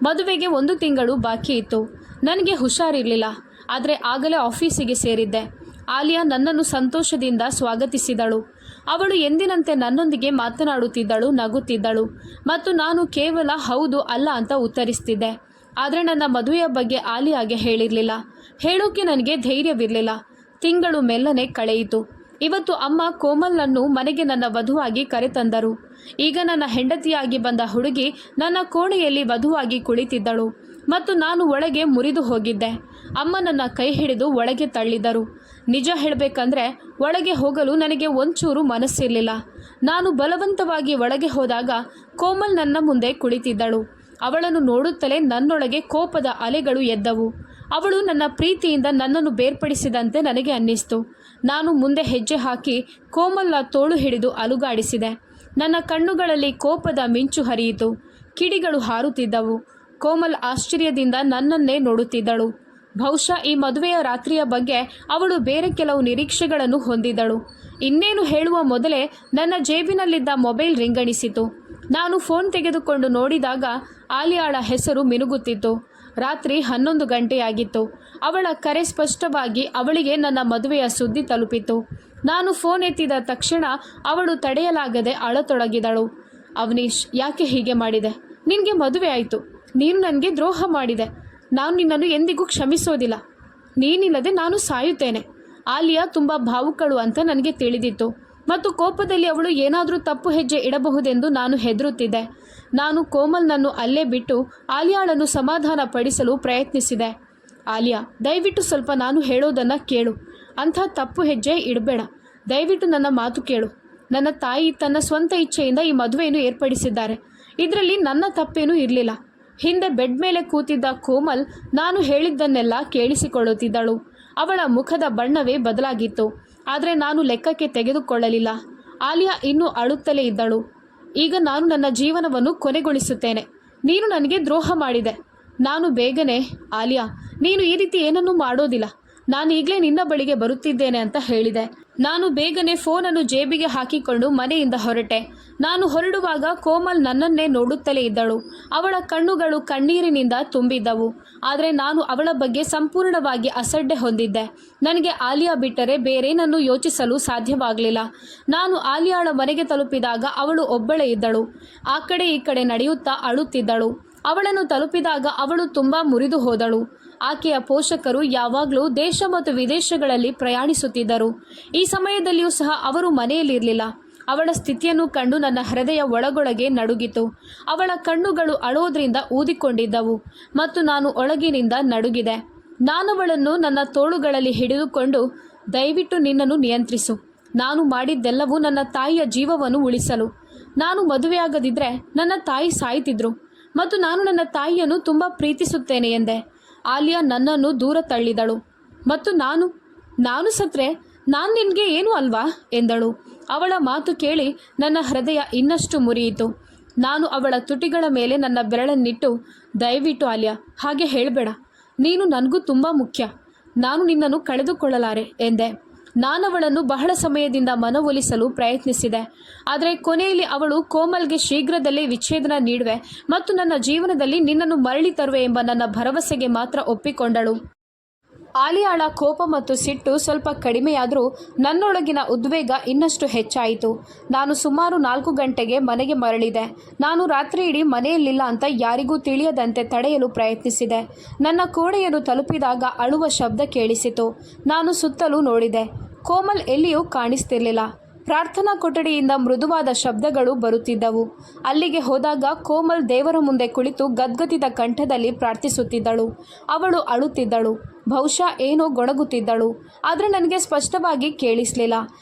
Speaker 1: ಮದುವೆಗೆ 1 ತಿಂಗಳು ಬಾಕಿ ಇತ್ತು. ನನಗೆ ಹುಷಾರಿರಲಿಲ್ಲ. ಆದರೆ ಆಗಲೇ ಆಫೀಸಿಗೆ ಸೇರಿದ್ದೆ. ಆಲಿಯಾ ನನ್ನನ್ನು ಸಂತೋಷದಿಂದ ಸ್ವಾಗತಿಸಿದಳು. ಅವಳು ಎಂದಿನಂತೆ ನನ್ನೊಂದಿಗೆ ಮಾತನಾಡುತ್ತಿದ್ದಳು, ನಗುತ್ತಿದ್ದಳು ಮತ್ತು ನಾನು ಕೇವಲ ಹೌದು ಅಲ್ಲ ಅಂತ ಉತ್ತರಿಸ್ತಿದ್ದೆ. ಆದರೆ ನನ್ನ ಮದುವೆಯ ಬಗ್ಗೆ ಆಲಿಯಾಗೆ ಹೇಳಿರಲಿಲ್ಲ. ಹೇಳೋಕೆ ನನಗೆ ಧೈರ್ಯವಿರಲಿಲ್ಲ. ತಿಂಗಳು ಮೆಲ್ಲನೆ ಕಳೆಯಿತು. ಇವತ್ತು ಅಮ್ಮ ಕೋಮಲ್ನನ್ನು ಮನೆಗೆ ನನ್ನ ವಧುವಾಗಿ ಕರೆತಂದರು. ಈಗ ನನ್ನ ಹೆಂಡತಿಯಾಗಿ ಬಂದ ಹುಡುಗಿ ನನ್ನ ಕೋಣೆಯಲ್ಲಿ ವಧುವಾಗಿ ಕುಳಿತಿದ್ದಳು ಮತ್ತು ನಾನು ಒಳಗೆ ಮುರಿದು ಹೋಗಿದ್ದೆ. ಅಮ್ಮ ನನ್ನ ಕೈ ಹಿಡಿದು ಒಳಗೆ ತಳ್ಳಿದರು. ನಿಜ ಹೇಳಬೇಕಂದ್ರೆ ಒಳಗೆ ಹೋಗಲು ನನಗೆ ಒಂಚೂರು ಮನಸ್ಸಿರಲಿಲ್ಲ. ನಾನು ಬಲವಂತವಾಗಿ ಒಳಗೆ ಹೋದಾಗ ಕೋಮಲ್ ನನ್ನ ಮುಂದೆ ಕುಳಿತಿದ್ದಳು. ಅವಳನ್ನು ನೋಡುತ್ತಲೇ ನನ್ನೊಳಗೆ ಕೋಪದ ಅಲೆಗಳು ಎದ್ದವು. ಅವಳು ನನ್ನ ಪ್ರೀತಿಯಿಂದ ನನ್ನನ್ನು ಬೇರ್ಪಡಿಸಿದಂತೆ ನನಗೆ ಅನ್ನಿಸ್ತು. ನಾನು ಮುಂದೆ ಹೆಜ್ಜೆ ಹಾಕಿ ಕೋಮಲ್ನ ತೋಳು ಹಿಡಿದು ಅಲುಗಾಡಿಸಿದೆ. ನನ್ನ ಕಣ್ಣುಗಳಲ್ಲಿ ಕೋಪದ ಮಿಂಚು ಹರಿಯಿತು. ಕಿಡಿಗಳು ಹಾರುತ್ತಿದ್ದವು. ಕೋಮಲ್ ಆಶ್ಚರ್ಯದಿಂದ ನನ್ನನ್ನೇ ನೋಡುತ್ತಿದ್ದಳು. ಬಹುಶಃ ಈ ಮದುವೆಯ ರಾತ್ರಿಯ ಬಗ್ಗೆ ಅವಳು ಬೇರೆ ಕೆಲವು ನಿರೀಕ್ಷೆಗಳನ್ನು ಹೊಂದಿದ್ದಳು. ಇನ್ನೇನು ಹೇಳುವ ಮೊದಲೇ ನನ್ನ ಜೇಬಿನಲ್ಲಿದ್ದ ಮೊಬೈಲ್ ರಿಂಗಣಿಸಿತು. ನಾನು ಫೋನ್ ತೆಗೆದುಕೊಂಡು ನೋಡಿದಾಗ ಆಲಿಯಾಳ ಹೆಸರು ಮಿನುಗುತ್ತಿತ್ತು. ರಾತ್ರಿ 11 ಗಂಟೆಯಾಗಿತ್ತು. ಅವಳ ಕರೆ ಸ್ಪಷ್ಟವಾಗಿ ಅವಳಿಗೆ ನನ್ನ ಮದುವೆಯ ಸುದ್ದಿ ತಲುಪಿತು. ನಾನು ಫೋನ್ ಎತ್ತಿದ ತಕ್ಷಣ ಅವಳು ತಡೆಯಲಾಗದೆ ಅಳತೊಡಗಿದಳು. ಅವನೀಶ್, ಯಾಕೆ ಹೀಗೆ ಮಾಡಿದೆ? ನಿನಗೆ ಮದುವೆ ಆಯಿತು, ನೀನು ನನಗೆ ದ್ರೋಹ ಮಾಡಿದೆ. ನಾನು ನಿನ್ನನ್ನು ಎಂದಿಗೂ ಕ್ಷಮಿಸೋದಿಲ್ಲ. ನೀನಿಲ್ಲದೆ ನಾನು ಸಾಯುತ್ತೇನೆ. ಆಲಿಯಾ ತುಂಬ ಭಾವುಕಳು ಅಂತ ನನಗೆ ತಿಳಿದಿತ್ತು ಮತ್ತು ಕೋಪದಲ್ಲಿ ಅವಳು ಏನಾದರೂ ತಪ್ಪು ಹೆಜ್ಜೆ ಇಡಬಹುದೆಂದು ನಾನು ಹೆದರುತ್ತಿದ್ದೆ. ನಾನು ಕೋಮಲ್ನನ್ನು ಅಲ್ಲೇ ಬಿಟ್ಟು ಆಲಿಯಾಳನ್ನು ಸಮಾಧಾನ ಪಡಿಸಲು ಪ್ರಯತ್ನಿಸಿದೆ. ಆಲಿಯಾ, ದಯವಿಟ್ಟು ಸ್ವಲ್ಪ ನಾನು ಹೇಳೋದನ್ನು ಕೇಳು. ಅಂಥ ತಪ್ಪು ಹೆಜ್ಜೆ ಇಡಬೇಡ. ದಯವಿಟ್ಟು ನನ್ನ ಮಾತು ಕೇಳು. ನನ್ನ ತಾಯಿ ತನ್ನ ಸ್ವಂತ ಇಚ್ಛೆಯಿಂದ ಈ ಮದುವೆಯನ್ನು ಏರ್ಪಡಿಸಿದ್ದಾರೆ. ಇದರಲ್ಲಿ ನನ್ನ ತಪ್ಪೇನೂ ಇರಲಿಲ್ಲ. ಹಿಂದೆ ಬೆಡ್ ಮೇಲೆ ಕೂತಿದ್ದ ಕೋಮಲ್ ನಾನು ಹೇಳಿದ್ದನ್ನೆಲ್ಲ ಕೇಳಿಸಿಕೊಳ್ಳುತ್ತಿದ್ದಳು. ಅವಳ ಮುಖದ ಬಣ್ಣವೇ ಬದಲಾಗಿತ್ತು. ಆದರೆ ನಾನು ಲೆಕ್ಕಕ್ಕೆ ತೆಗೆದುಕೊಳ್ಳಲಿಲ್ಲ. ಆಲಿಯಾ ಇನ್ನೂ ಅಳುತ್ತಲೇ ಇದ್ದಳು. ಈಗ ನಾನು ನನ್ನ ಜೀವನವನ್ನು ಕೊನೆಗೊಳಿಸುತ್ತೇನೆ. ನೀನು ನನಗೆ ದ್ರೋಹ ಮಾಡಿದೆ. ನಾನು ಬೇಗನೆ ಆಲಿಯಾ, ನೀನು ಈ ರೀತಿ ಏನನ್ನೂ ಮಾಡೋದಿಲ್ಲ. ನಾನು ಈಗಲೇ ನಿನ್ನ ಬಳಿಗೆ ಬರುತ್ತಿದ್ದೇನೆ ಅಂತ ಹೇಳಿದೆ. ನಾನು ಬೇಗನೆ ಫೋನನ್ನು ಜೇಬಿಗೆ ಹಾಕಿಕೊಂಡು ಮನೆಯಿಂದ ಹೊರಟೆ. ನಾನು ಹೊರಡುವಾಗ ಕೋಮಲ್ ನನ್ನನ್ನೇ ನೋಡುತ್ತಲೇ ಇದ್ದಳು. ಅವಳ ಕಣ್ಣುಗಳು ಕಣ್ಣೀರಿನಿಂದ ತುಂಬಿದ್ದವು. ಆದರೆ ನಾನು ಅವಳ ಬಗ್ಗೆ ಸಂಪೂರ್ಣವಾಗಿ ಅಸಡ್ಡೆ ಹೊಂದಿದ್ದೆ. ನನಗೆ ಆಲಿಯಾ ಬಿಟ್ಟರೆ ಬೇರೇನನ್ನು ಯೋಚಿಸಲು ಸಾಧ್ಯವಾಗಲಿಲ್ಲ. ನಾನು ಆಲಿಯಾಳ ಮನೆಗೆ ತಲುಪಿದಾಗ ಅವಳು ಒಬ್ಬಳೇ ಇದ್ದಳು. ಆ ಕಡೆ ಈ ಕಡೆ ನಡೆಯುತ್ತಾ ಅಳುತ್ತಿದ್ದಳು. ಅವಳನ್ನು ತಲುಪಿದಾಗ ಅವಳು ತುಂಬ ಮುರಿದು ಹೋದಳು. ಆಕೆಯ ಪೋಷಕರು ಯಾವಾಗಲೂ ದೇಶ ಮತ್ತು ವಿದೇಶಗಳಲ್ಲಿ ಪ್ರಯಾಣಿಸುತ್ತಿದ್ದರು. ಈ ಸಮಯದಲ್ಲಿಯೂ ಸಹ ಅವರು ಮನೆಯಲ್ಲಿರಲಿಲ್ಲ. ಅವಳ ಸ್ಥಿತಿಯನ್ನು ಕಂಡು ನನ್ನ ಹೃದಯ ಒಳಗೊಳಗೆ ನಡುಗಿತು. ಅವಳ ಕಣ್ಣುಗಳು ಅಳೋದ್ರಿಂದ ಊದಿಕೊಂಡಿದ್ದವು ಮತ್ತು ನಾನು ಒಳಗಿನಿಂದ ನಡುಗಿದೆ. ನಾನವಳನ್ನು ನನ್ನ ತೋಳುಗಳಲ್ಲಿ ಹಿಡಿದುಕೊಂಡು, ದಯವಿಟ್ಟು ನಿನ್ನನ್ನು ನಿಯಂತ್ರಿಸು. ನಾನು ಮಾಡಿದ್ದೆಲ್ಲವೂ ನನ್ನ ತಾಯಿಯ ಜೀವವನ್ನು ಉಳಿಸಲು. ನಾನು ಮದುವೆಯಾಗದಿದ್ದರೆ ನನ್ನ ತಾಯಿ ಸಾಯ್ತಿದ್ರು ಮತ್ತು ನಾನು ನನ್ನ ತಾಯಿಯನ್ನು ತುಂಬ ಪ್ರೀತಿಸುತ್ತೇನೆ ಎಂದೆ. ಆಲಿಯಾ ನನ್ನನ್ನು ದೂರ ತಳ್ಳಿದಳು ಮತ್ತು ನಾನು ಸತ್ರೆ ನಾನು ನಿನಗೆ ಏನೂ ಅಲ್ವಾ ಎಂದಳು. ಅವಳ ಮಾತು ಕೇಳಿ ನನ್ನ ಹೃದಯ ಇನ್ನಷ್ಟು ಮುರಿಯಿತು. ನಾನು ಅವಳ ತುಟಿಗಳ ಮೇಲೆ ನನ್ನ ಬೆರಳನ್ನಿಟ್ಟು, ದಯವಿಟ್ಟು ಆಲಿಯಾ, ಹಾಗೆ ಹೇಳಬೇಡ. ನೀನು ನನಗೂ ತುಂಬ ಮುಖ್ಯ. ನಾನು ನಿನ್ನನ್ನು ಕಳೆದುಕೊಳ್ಳಲಾರೆ ಎಂದೆ. ನಾನವಳನ್ನು ಬಹಳ ಸಮಯದಿಂದ ಮನವೊಲಿಸಲು ಪ್ರಯತ್ನಿಸಿದೆ. ಆದರೆ ಕೊನೆಯಲ್ಲಿ ಅವಳು ಕೋಮಲ್ಗೆ ಶೀಘ್ರದಲ್ಲೇ ವಿಚ್ಛೇದನ ನೀಡುವೆ ಮತ್ತು ನನ್ನ ಜೀವನದಲ್ಲಿ ನಿನ್ನನ್ನು ಮರಳಿ ತರುವೆ ಎಂಬ ನನ್ನ ಭರವಸೆಗೆ ಮಾತ್ರ ಒಪ್ಪಿಕೊಂಡಳು. ಆಲಿಯಾಳ ಕೋಪ ಮತ್ತು ಸಿಟ್ಟು ಸ್ವಲ್ಪ ಕಡಿಮೆಯಾದರೂ ನನ್ನೊಳಗಿನ ಉದ್ವೇಗ ಇನ್ನಷ್ಟು ಹೆಚ್ಚಾಯಿತು. ನಾನು ಸುಮಾರು 4 ಗಂಟೆಗೆ ಮನೆಗೆ ಮರಳಿದೆ. ನಾನು ರಾತ್ರಿ ಇಡೀ ಮನೆಯಲ್ಲಿಲ್ಲ ಅಂತ ಯಾರಿಗೂ ತಿಳಿಯದಂತೆ ತಡೆಯಲು ಪ್ರಯತ್ನಿಸಿದೆ. ನನ್ನ ಕೋಣೆಯನ್ನು ತಲುಪಿದಾಗ ಅಳುವ ಶಬ್ದ ಕೇಳಿಸಿತು. ನಾನು ಸುತ್ತಲೂ ನೋಡಿದೆ. ಕೋಮಲ್ ಎಲ್ಲಿಯೂ ಕಾಣಿಸ್ತಿರ್ಲಿಲ್ಲ. ಪ್ರಾರ್ಥನಾ ಕೊಠಡಿಯಿಂದ ಮೃದುವಾದ ಶಬ್ದಗಳು ಬರುತ್ತಿದ್ದವು. ಅಲ್ಲಿಗೆ ಹೋದಾಗ ಕೋಮಲ್ ದೇವರ ಮುಂದೆ ಕುಳಿತು ಗದ್ಗದಿದ ಕಂಠದಲ್ಲಿ ಪ್ರಾರ್ಥಿಸುತ್ತಿದ್ದಳು. ಅವಳು ಅಳುತ್ತಿದ್ದಳು. ಬಹುಶಃ ಏನೋ ಗೊಣಗುತ್ತಿದ್ದಳು. ಆದರೆ ನನಗೆ ಸ್ಪಷ್ಟವಾಗಿ ಕೇಳಿಸಲಿಲ್ಲ.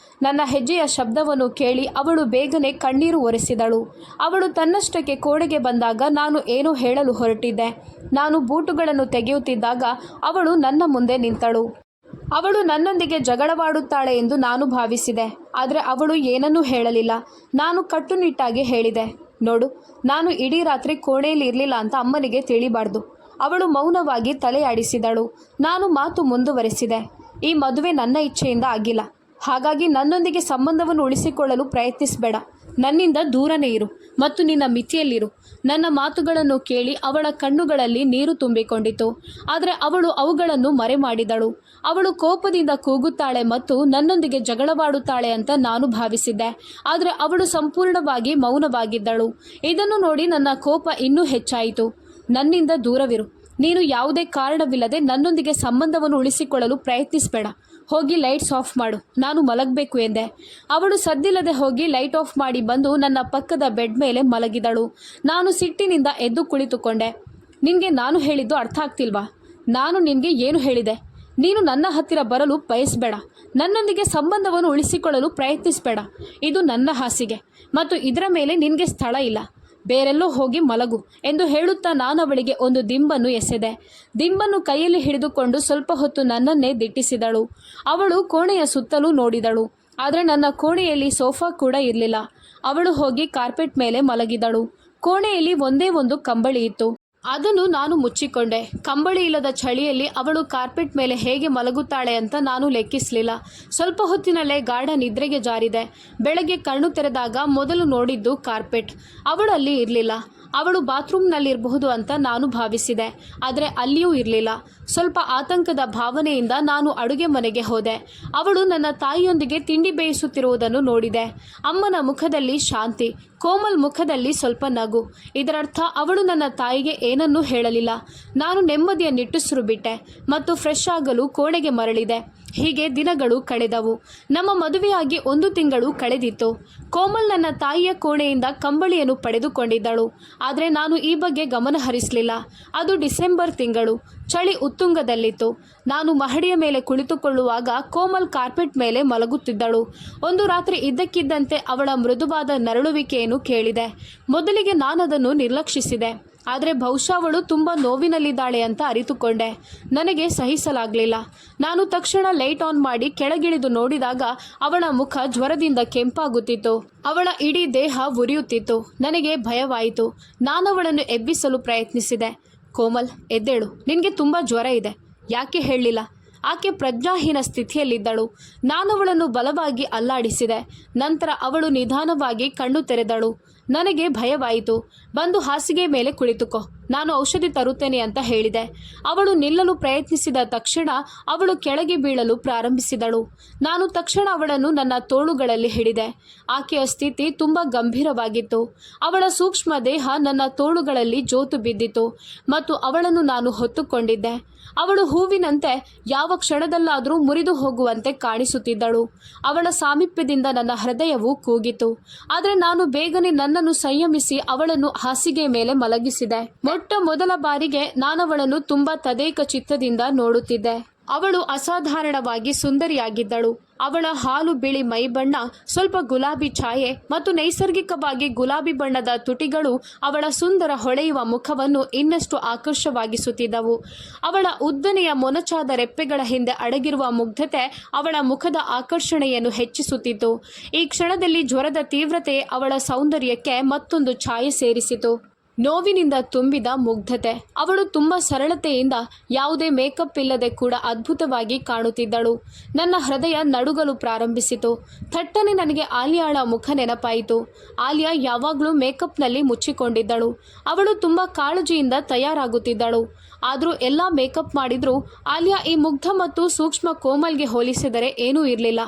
Speaker 1: ನನ್ನ ಹೆಜ್ಜೆಯ ಶಬ್ದವನ್ನು ಕೇಳಿ ಅವಳು ಬೇಗನೆ ಕಣ್ಣೀರು ಒರೆಸಿದಳು. ಅವಳು ತನ್ನಷ್ಟಕ್ಕೆ ಕೋಣೆಗೆ ಬಂದಾಗ ನಾನು ಏನೋ ಹೇಳಲು ಹೊರಟಿದ್ದೆ. ನಾನು ಬೂಟುಗಳನ್ನು ತೆಗೆಯುತ್ತಿದ್ದಾಗ ಅವಳು ನನ್ನ ಮುಂದೆ ನಿಂತಳು. ಅವಳು ನನ್ನೊಂದಿಗೆ ಜಗಳವಾಡುತ್ತಾಳೆ ಎಂದು ನಾನು ಭಾವಿಸಿದೆ. ಆದರೆ ಅವಳು ಏನನ್ನೂ ಹೇಳಲಿಲ್ಲ. ನಾನು ಕಟ್ಟುನಿಟ್ಟಾಗಿ ಹೇಳಿದೆ, ನೋಡು, ನಾನು ಇಡೀ ರಾತ್ರಿ ಕೋಣೆಯಲ್ಲಿ ಇರಲಿಲ್ಲ ಅಂತ ಅಮ್ಮನಿಗೆ ತಿಳಿಬಾರ್ದು. ಅವಳು ಮೌನವಾಗಿ ತಲೆಯಾಡಿಸಿದಳು. ನಾನು ಮಾತು ಮುಂದುವರೆಸಿದೆ, ಈ ಮದುವೆ ನನ್ನ ಇಚ್ಛೆಯಿಂದ ಆಗಿಲ್ಲ. ಹಾಗಾಗಿ ನನ್ನೊಂದಿಗೆ ಸಂಬಂಧವನ್ನು ಉಳಿಸಿಕೊಳ್ಳಲು ಪ್ರಯತ್ನಿಸಬೇಡ. ನನ್ನಿಂದ ದೂರನೇ ಇರು ಮತ್ತು ನಿನ್ನ ಮಿತಿಯಲ್ಲಿರು. ನನ್ನ ಮಾತುಗಳನ್ನು ಕೇಳಿ ಅವಳ ಕಣ್ಣುಗಳಲ್ಲಿ ನೀರು ತುಂಬಿಕೊಂಡಿತು. ಆದರೆ ಅವಳು ಅವುಗಳನ್ನು ಮರೆಮಾಡಿದಳು. ಅವಳು ಕೋಪದಿಂದ ಕೂಗುತ್ತಾಳೆ ಮತ್ತು ನನ್ನೊಂದಿಗೆ ಜಗಳವಾಡುತ್ತಾಳೆ ಅಂತ ನಾನು ಭಾವಿಸಿದ್ದೆ. ಆದರೆ ಅವಳು ಸಂಪೂರ್ಣವಾಗಿ ಮೌನವಾಗಿದ್ದಳು. ಇದನ್ನು ನೋಡಿ ನನ್ನ ಕೋಪ ಇನ್ನೂ ಹೆಚ್ಚಾಯಿತು. ನನ್ನಿಂದ ದೂರವಿರು. ನೀನು ಯಾವುದೇ ಕಾರಣವಿಲ್ಲದೆ ನನ್ನೊಂದಿಗೆ ಸಂಬಂಧವನ್ನು ಉಳಿಸಿಕೊಳ್ಳಲು ಪ್ರಯತ್ನಿಸಬೇಡ. ಹೋಗಿ ಲೈಟ್ಸ್ ಆಫ್ ಮಾಡು, ನಾನು ಮಲಗಬೇಕು ಎಂದೆ. ಅವಳು ಸದ್ದಿಲ್ಲದೆ ಹೋಗಿ ಲೈಟ್ ಆಫ್ ಮಾಡಿ ಬಂದು ನನ್ನ ಪಕ್ಕದ ಬೆಡ್ ಮೇಲೆ ಮಲಗಿದಳು. ನಾನು ಸಿಟ್ಟಿನಿಂದ ಎದ್ದು ಕುಳಿತುಕೊಂಡೆ. ನಿನಗೆ ನಾನು ಹೇಳಿದ್ದು ಅರ್ಥ ಆಗ್ತಿಲ್ವಾ? ನಾನು ನಿನಗೆ ಏನು ಹೇಳಿದೆ? ನೀನು ನನ್ನ ಹತ್ತಿರ ಬರಲು ಬಯಸಬೇಡ. ನನ್ನೊಂದಿಗೆ ಸಂಬಂಧವನ್ನು ಉಳಿಸಿಕೊಳ್ಳಲು ಪ್ರಯತ್ನಿಸಬೇಡ. ಇದು ನನ್ನ ಹಾಸಿಗೆ ಮತ್ತು ಇದರ ಮೇಲೆ ನಿನಗೆ ಸ್ಥಳ ಇಲ್ಲ. ಬೇರೆಲ್ಲೋ ಹೋಗಿ ಮಲಗು ಎಂದು ಹೇಳುತ್ತಾ ನಾನು ಅವಳಿಗೆ ಒಂದು ದಿಂಬನ್ನು ಎಸೆದೆ. ದಿಂಬನ್ನು ಕೈಯಲ್ಲಿ ಹಿಡಿದುಕೊಂಡು ಸ್ವಲ್ಪ ಹೊತ್ತು ನನ್ನನ್ನೇ ದಿಟ್ಟಿಸಿದಳು. ಅವಳು ಕೋಣೆಯ ಸುತ್ತಲೂ ನೋಡಿದಳು. ಆದರೆ ನನ್ನ ಕೋಣೆಯಲ್ಲಿ ಸೋಫಾ ಕೂಡ ಇರಲಿಲ್ಲ. ಅವಳು ಹೋಗಿ ಕಾರ್ಪೆಟ್ ಮೇಲೆ ಮಲಗಿದಳು. ಕೋಣೆಯಲ್ಲಿ ಒಂದೇ ಒಂದು ಕಂಬಳಿ ಇತ್ತು. ಅದನ್ನು ನಾನು ಮುಚ್ಚಿಕೊಂಡೆ. ಕಂಬಳಿ ಇಲ್ಲದ ಚಳಿಯಲ್ಲಿ ಅವಳು ಕಾರ್ಪೆಟ್ ಮೇಲೆ ಹೇಗೆ ಮಲಗುತ್ತಾಳೆ ಅಂತ ನಾನು ಲೆಕ್ಕಿಸಲಿಲ್ಲ. ಸ್ವಲ್ಪ ಹೊತ್ತಿನಲ್ಲೇ ಗಾಢ ನಿದ್ರೆಗೆ ಜಾರಿದೆ. ಬೆಳಗ್ಗೆ ಕಣ್ಣು ತೆರೆದಾಗ ಮೊದಲು ನೋಡಿದ್ದು ಕಾರ್ಪೆಟ್. ಅವಳು ಅಲ್ಲಿ ಇರಲಿಲ್ಲ. ಅವಳು ಬಾತ್ರೂಮ್ನಲ್ಲಿರಬಹುದು ಅಂತ ನಾನು ಭಾವಿಸಿದೆ, ಆದರೆ ಅಲ್ಲಿಯೂ ಇರಲಿಲ್ಲ. ಸ್ವಲ್ಪ ಆತಂಕದ ಭಾವನೆಯಿಂದ ನಾನು ಅಡುಗೆ ಮನೆಗೆ ಹೋದೆ. ಅವಳು ನನ್ನ ತಾಯಿಯೊಂದಿಗೆ ತಿಂಡಿ ಬೇಯಿಸುತ್ತಿರುವುದನ್ನು ನೋಡಿದೆ. ಅಮ್ಮನ ಮುಖದಲ್ಲಿ ಶಾಂತಿ, ಕೋಮಲ್ ಮುಖದಲ್ಲಿ ಸ್ವಲ್ಪ ನಗು. ಇದರರ್ಥ ಅವಳು ನನ್ನ ತಾಯಿಗೆ ಏನನ್ನೂ ಹೇಳಲಿಲ್ಲ. ನಾನು ನೆಮ್ಮದಿಯ ನಿಟ್ಟುಸಿರು ಬಿಟ್ಟೆ ಮತ್ತು ಫ್ರೆಶ್ ಆಗಲು ಕೋಣೆಗೆ ಮರಳಿದೆ. ಹೀಗೆ ದಿನಗಳು ಕಳೆದವು. ನಮ್ಮ ಮದುವೆಯಾಗಿ 1 ತಿಂಗಳು ಕಳೆದಿತ್ತು. ಕೋಮಲ್ ನನ್ನ ತಾಯಿಯ ಕೋಣೆಯಿಂದ ಕಂಬಳಿಯನ್ನು ಪಡೆದುಕೊಂಡಿದ್ದಳು. ಆದರೆ ನಾನು ಈ ಬಗ್ಗೆ ಗಮನ ಹರಿಸಲಿಲ್ಲ. ಅದು ಡಿಸೆಂಬರ್ ತಿಂಗಳು. ಚಳಿ ಉತ್ತುಂಗದಲ್ಲಿತ್ತು. ನಾನು ಮಹಡಿಯ ಮೇಲೆ ಕುಳಿತುಕೊಳ್ಳುವಾಗ ಕೋಮಲ್ ಕಾರ್ಪೆಟ್ ಮೇಲೆ ಮಲಗುತ್ತಿದ್ದಳು. ಒಂದು ರಾತ್ರಿ ಇದ್ದಕ್ಕಿದ್ದಂತೆ ಅವಳ ಮೃದುವಾದ ನರಳುವಿಕೆಯನ್ನು ಕೇಳಿದೆ. ಮೊದಲಿಗೆ ನಾನದನ್ನು ನಿರ್ಲಕ್ಷಿಸಿದೆ. ಆದರೆ ಬಹುಶಃ ಅವಳು ತುಂಬ ನೋವಿನಲ್ಲಿದ್ದಾಳೆ ಅಂತ ಅರಿತುಕೊಂಡೆ. ನನಗೆ ಸಹಿಸಲಾಗಲಿಲ್ಲ. ನಾನು ತಕ್ಷಣ ಲೈಟ್ ಆನ್ ಮಾಡಿ ಕೆಳಗಿಳಿದು ನೋಡಿದಾಗ ಅವಳ ಮುಖ ಜ್ವರದಿಂದ ಕೆಂಪಾಗುತ್ತಿತ್ತು. ಅವಳ ಇಡೀ ದೇಹ ಉರಿಯುತ್ತಿತ್ತು. ನನಗೆ ಭಯವಾಯಿತು. ನಾನು ಅವಳನ್ನು ಎಬ್ಬಿಸಲು ಪ್ರಯತ್ನಿಸಿದೆ. ಕೋಮಲ್, ಎದ್ದೇಳು, ನಿನಗೆ ತುಂಬ ಜ್ವರ ಇದೆ. ಯಾಕೆ ಹೇಳಲಿಲ್ಲ? ಆಕೆ ಪ್ರಜ್ಞಾಹೀನ ಸ್ಥಿತಿಯಲ್ಲಿದ್ದಳು. ನಾನು ಅವಳನ್ನು ಬಲವಾಗಿ ಅಲ್ಲಾಡಿಸಿದೆ. ನಂತರ ಅವಳು ನಿಧಾನವಾಗಿ ಕಣ್ಣು ತೆರೆದಳು. ನನಗೆ ಭಯವಾಯಿತು. ಬಂದು ಹಾಸಿಗೆ ಮೇಲೆ ಕುಳಿತುಕೋ, ನಾನು ಔಷಧಿ ತರುತ್ತೇನೆ ಅಂತ ಹೇಳಿದೆ. ಅವಳು ನಿಲ್ಲಲು ಪ್ರಯತ್ನಿಸಿದ ತಕ್ಷಣ ಅವಳು ಕೆಳಗೆ ಬೀಳಲು ಪ್ರಾರಂಭಿಸಿದಳು. ನಾನು ತಕ್ಷಣ ಅವಳನ್ನು ನನ್ನ ತೋಳುಗಳಲ್ಲಿ ಹಿಡಿದೆ. ಆಕೆಯ ಸ್ಥಿತಿ ತುಂಬ ಗಂಭೀರವಾಗಿತ್ತು. ಅವಳ ಸೂಕ್ಷ್ಮ ದೇಹ ನನ್ನ ತೋಳುಗಳಲ್ಲಿ ಜೋತು ಬಿದ್ದಿತು ಮತ್ತು ಅವಳನ್ನು ನಾನು ಹೊತ್ತುಕೊಂಡಿದ್ದೆ. ಅವಳು ಹೂವಿನಂತೆ ಯಾವ ಕ್ಷಣದಲ್ಲಾದರೂ ಮುರಿದು ಹೋಗುವಂತೆ ಕಾಣಿಸುತ್ತಿದ್ದಳು. ಅವಳ ಸಾಮೀಪ್ಯದಿಂದ ನನ್ನ ಹೃದಯವು ಕೂಗಿತು. ಆದರೆ ನಾನು ಬೇಗನೆ ನನ್ನನ್ನು ಸಂಯಮಿಸಿ ಅವಳನ್ನು ಹಾಸಿಗೆ ಮೇಲೆ ಮಲಗಿಸಿದೆ. ಮೊಟ್ಟ ಮೊದಲ ಬಾರಿಗೆ ನಾನವಳನ್ನು ತುಂಬ ತದೇಕ ಚಿತ್ತದಿಂದ ನೋಡುತ್ತಿದ್ದೆ. ಅವಳು ಅಸಾಧಾರಣವಾಗಿ ಸುಂದರಿಯಾಗಿದ್ದಳು. ಅವಳ ಹಾಲು ಬಿಳಿ ಮೈಬಣ್ಣ, ಸ್ವಲ್ಪ ಗುಲಾಬಿ ಛಾಯೆ ಮತ್ತು ನೈಸರ್ಗಿಕವಾಗಿ ಗುಲಾಬಿ ಬಣ್ಣದ ತುಟಿಗಳು ಅವಳ ಸುಂದರ ಹೊಳೆಯುವ ಮುಖವನ್ನು ಇನ್ನಷ್ಟು ಆಕರ್ಷವಾಗಿಸುತ್ತಿದ್ದವು. ಅವಳ ಉದ್ದನೆಯ ಮೊನಚಾದ ರೆಪ್ಪೆಗಳ ಹಿಂದೆ ಅಡಗಿರುವ ಮುಗ್ಧತೆ ಅವಳ ಮುಖದ ಆಕರ್ಷಣೆಯನ್ನು ಹೆಚ್ಚಿಸುತ್ತಿತ್ತು. ಈ ಕ್ಷಣದಲ್ಲಿ ಜ್ವರದ ತೀವ್ರತೆ ಅವಳ ಸೌಂದರ್ಯಕ್ಕೆ ಮತ್ತೊಂದು ಛಾಯೆ ಸೇರಿಸಿತು. ನೋವಿನಿಂದ ತುಂಬಿದ ಮುಗ್ಧತೆ. ಅವಳು ತುಂಬ ಸರಳತೆಯಿಂದ, ಯಾವುದೇ ಮೇಕಪ್ ಇಲ್ಲದೆ ಕೂಡ ಅದ್ಭುತವಾಗಿ ಕಾಣುತ್ತಿದ್ದಳು. ನನ್ನ ಹೃದಯ ನಡುಗಲು ಪ್ರಾರಂಭಿಸಿತು. ಥಟ್ಟನೆ ನನಗೆ ಆಲಿಯಾಳ ಮುಖ ನೆನಪಾಯಿತು. ಆಲಿಯಾ ಯಾವಾಗಲೂ ಮೇಕಪ್ನಲ್ಲಿ ಮುಚ್ಚಿಕೊಂಡಿದ್ದಳು. ಅವಳು ತುಂಬ ಕಾಳಜಿಯಿಂದ ತಯಾರಾಗುತ್ತಿದ್ದಳು. ಆದರೂ ಎಲ್ಲ ಮೇಕಪ್ ಮಾಡಿದರೂ ಆಲಿಯಾ ಈ ಮುಗ್ಧ ಮತ್ತು ಸೂಕ್ಷ್ಮ ಕೋಮಲ್ಗೆ ಹೋಲಿಸಿದರೆ ಏನೂ ಇರಲಿಲ್ಲ.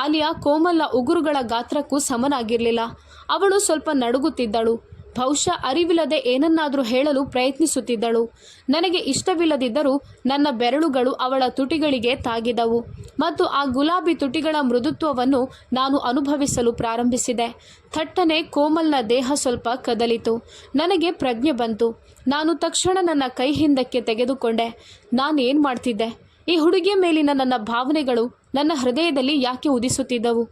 Speaker 1: ಆಲಿಯಾ ಕೋಮಲ್ನ ಉಗುರುಗಳ ಗಾತ್ರಕ್ಕೂ ಸಮನಾಗಿರಲಿಲ್ಲ. ಅವಳು ಸ್ವಲ್ಪ ನಡುಗುತ್ತಿದ್ದಳು. ಬಹುಶಃ ಅರಿವಿಲ್ಲದೆ ಏನನ್ನಾದರೂ ಹೇಳಲು ಪ್ರಯತ್ನಿಸುತ್ತಿದ್ದಳು. ನನಗೆ ಇಷ್ಟವಿಲ್ಲದಿದ್ದರೂ ನನ್ನ ಬೆರಳುಗಳು ಅವಳ ತುಟಿಗಳಿಗೆ ತಾಗಿದವು ಮತ್ತು ಆ ಗುಲಾಬಿ ತುಟಿಗಳ ಮೃದುತ್ವವನ್ನು ನಾನು ಅನುಭವಿಸಲು ಪ್ರಾರಂಭಿಸಿದೆ. ಥಟ್ಟನೆ ಕೋಮಲ್ನ ದೇಹ ಸ್ವಲ್ಪ ಕದಲಿತು. ನನಗೆ ಪ್ರಜ್ಞೆ ಬಂತು. ನಾನು ತಕ್ಷಣ ನನ್ನ ಕೈ ಹಿಂದಕ್ಕೆ ತೆಗೆದುಕೊಂಡೆ. ನಾನೇನು ಮಾಡ್ತಿದ್ದೆ? ಈ ಹುಡುಗಿಯ ಮೇಲಿನ ನನ್ನ ಭಾವನೆಗಳು ನನ್ನ ಹೃದಯದಲ್ಲಿ ಯಾಕೆ ಉದಿಸುತ್ತಿದ್ದವು?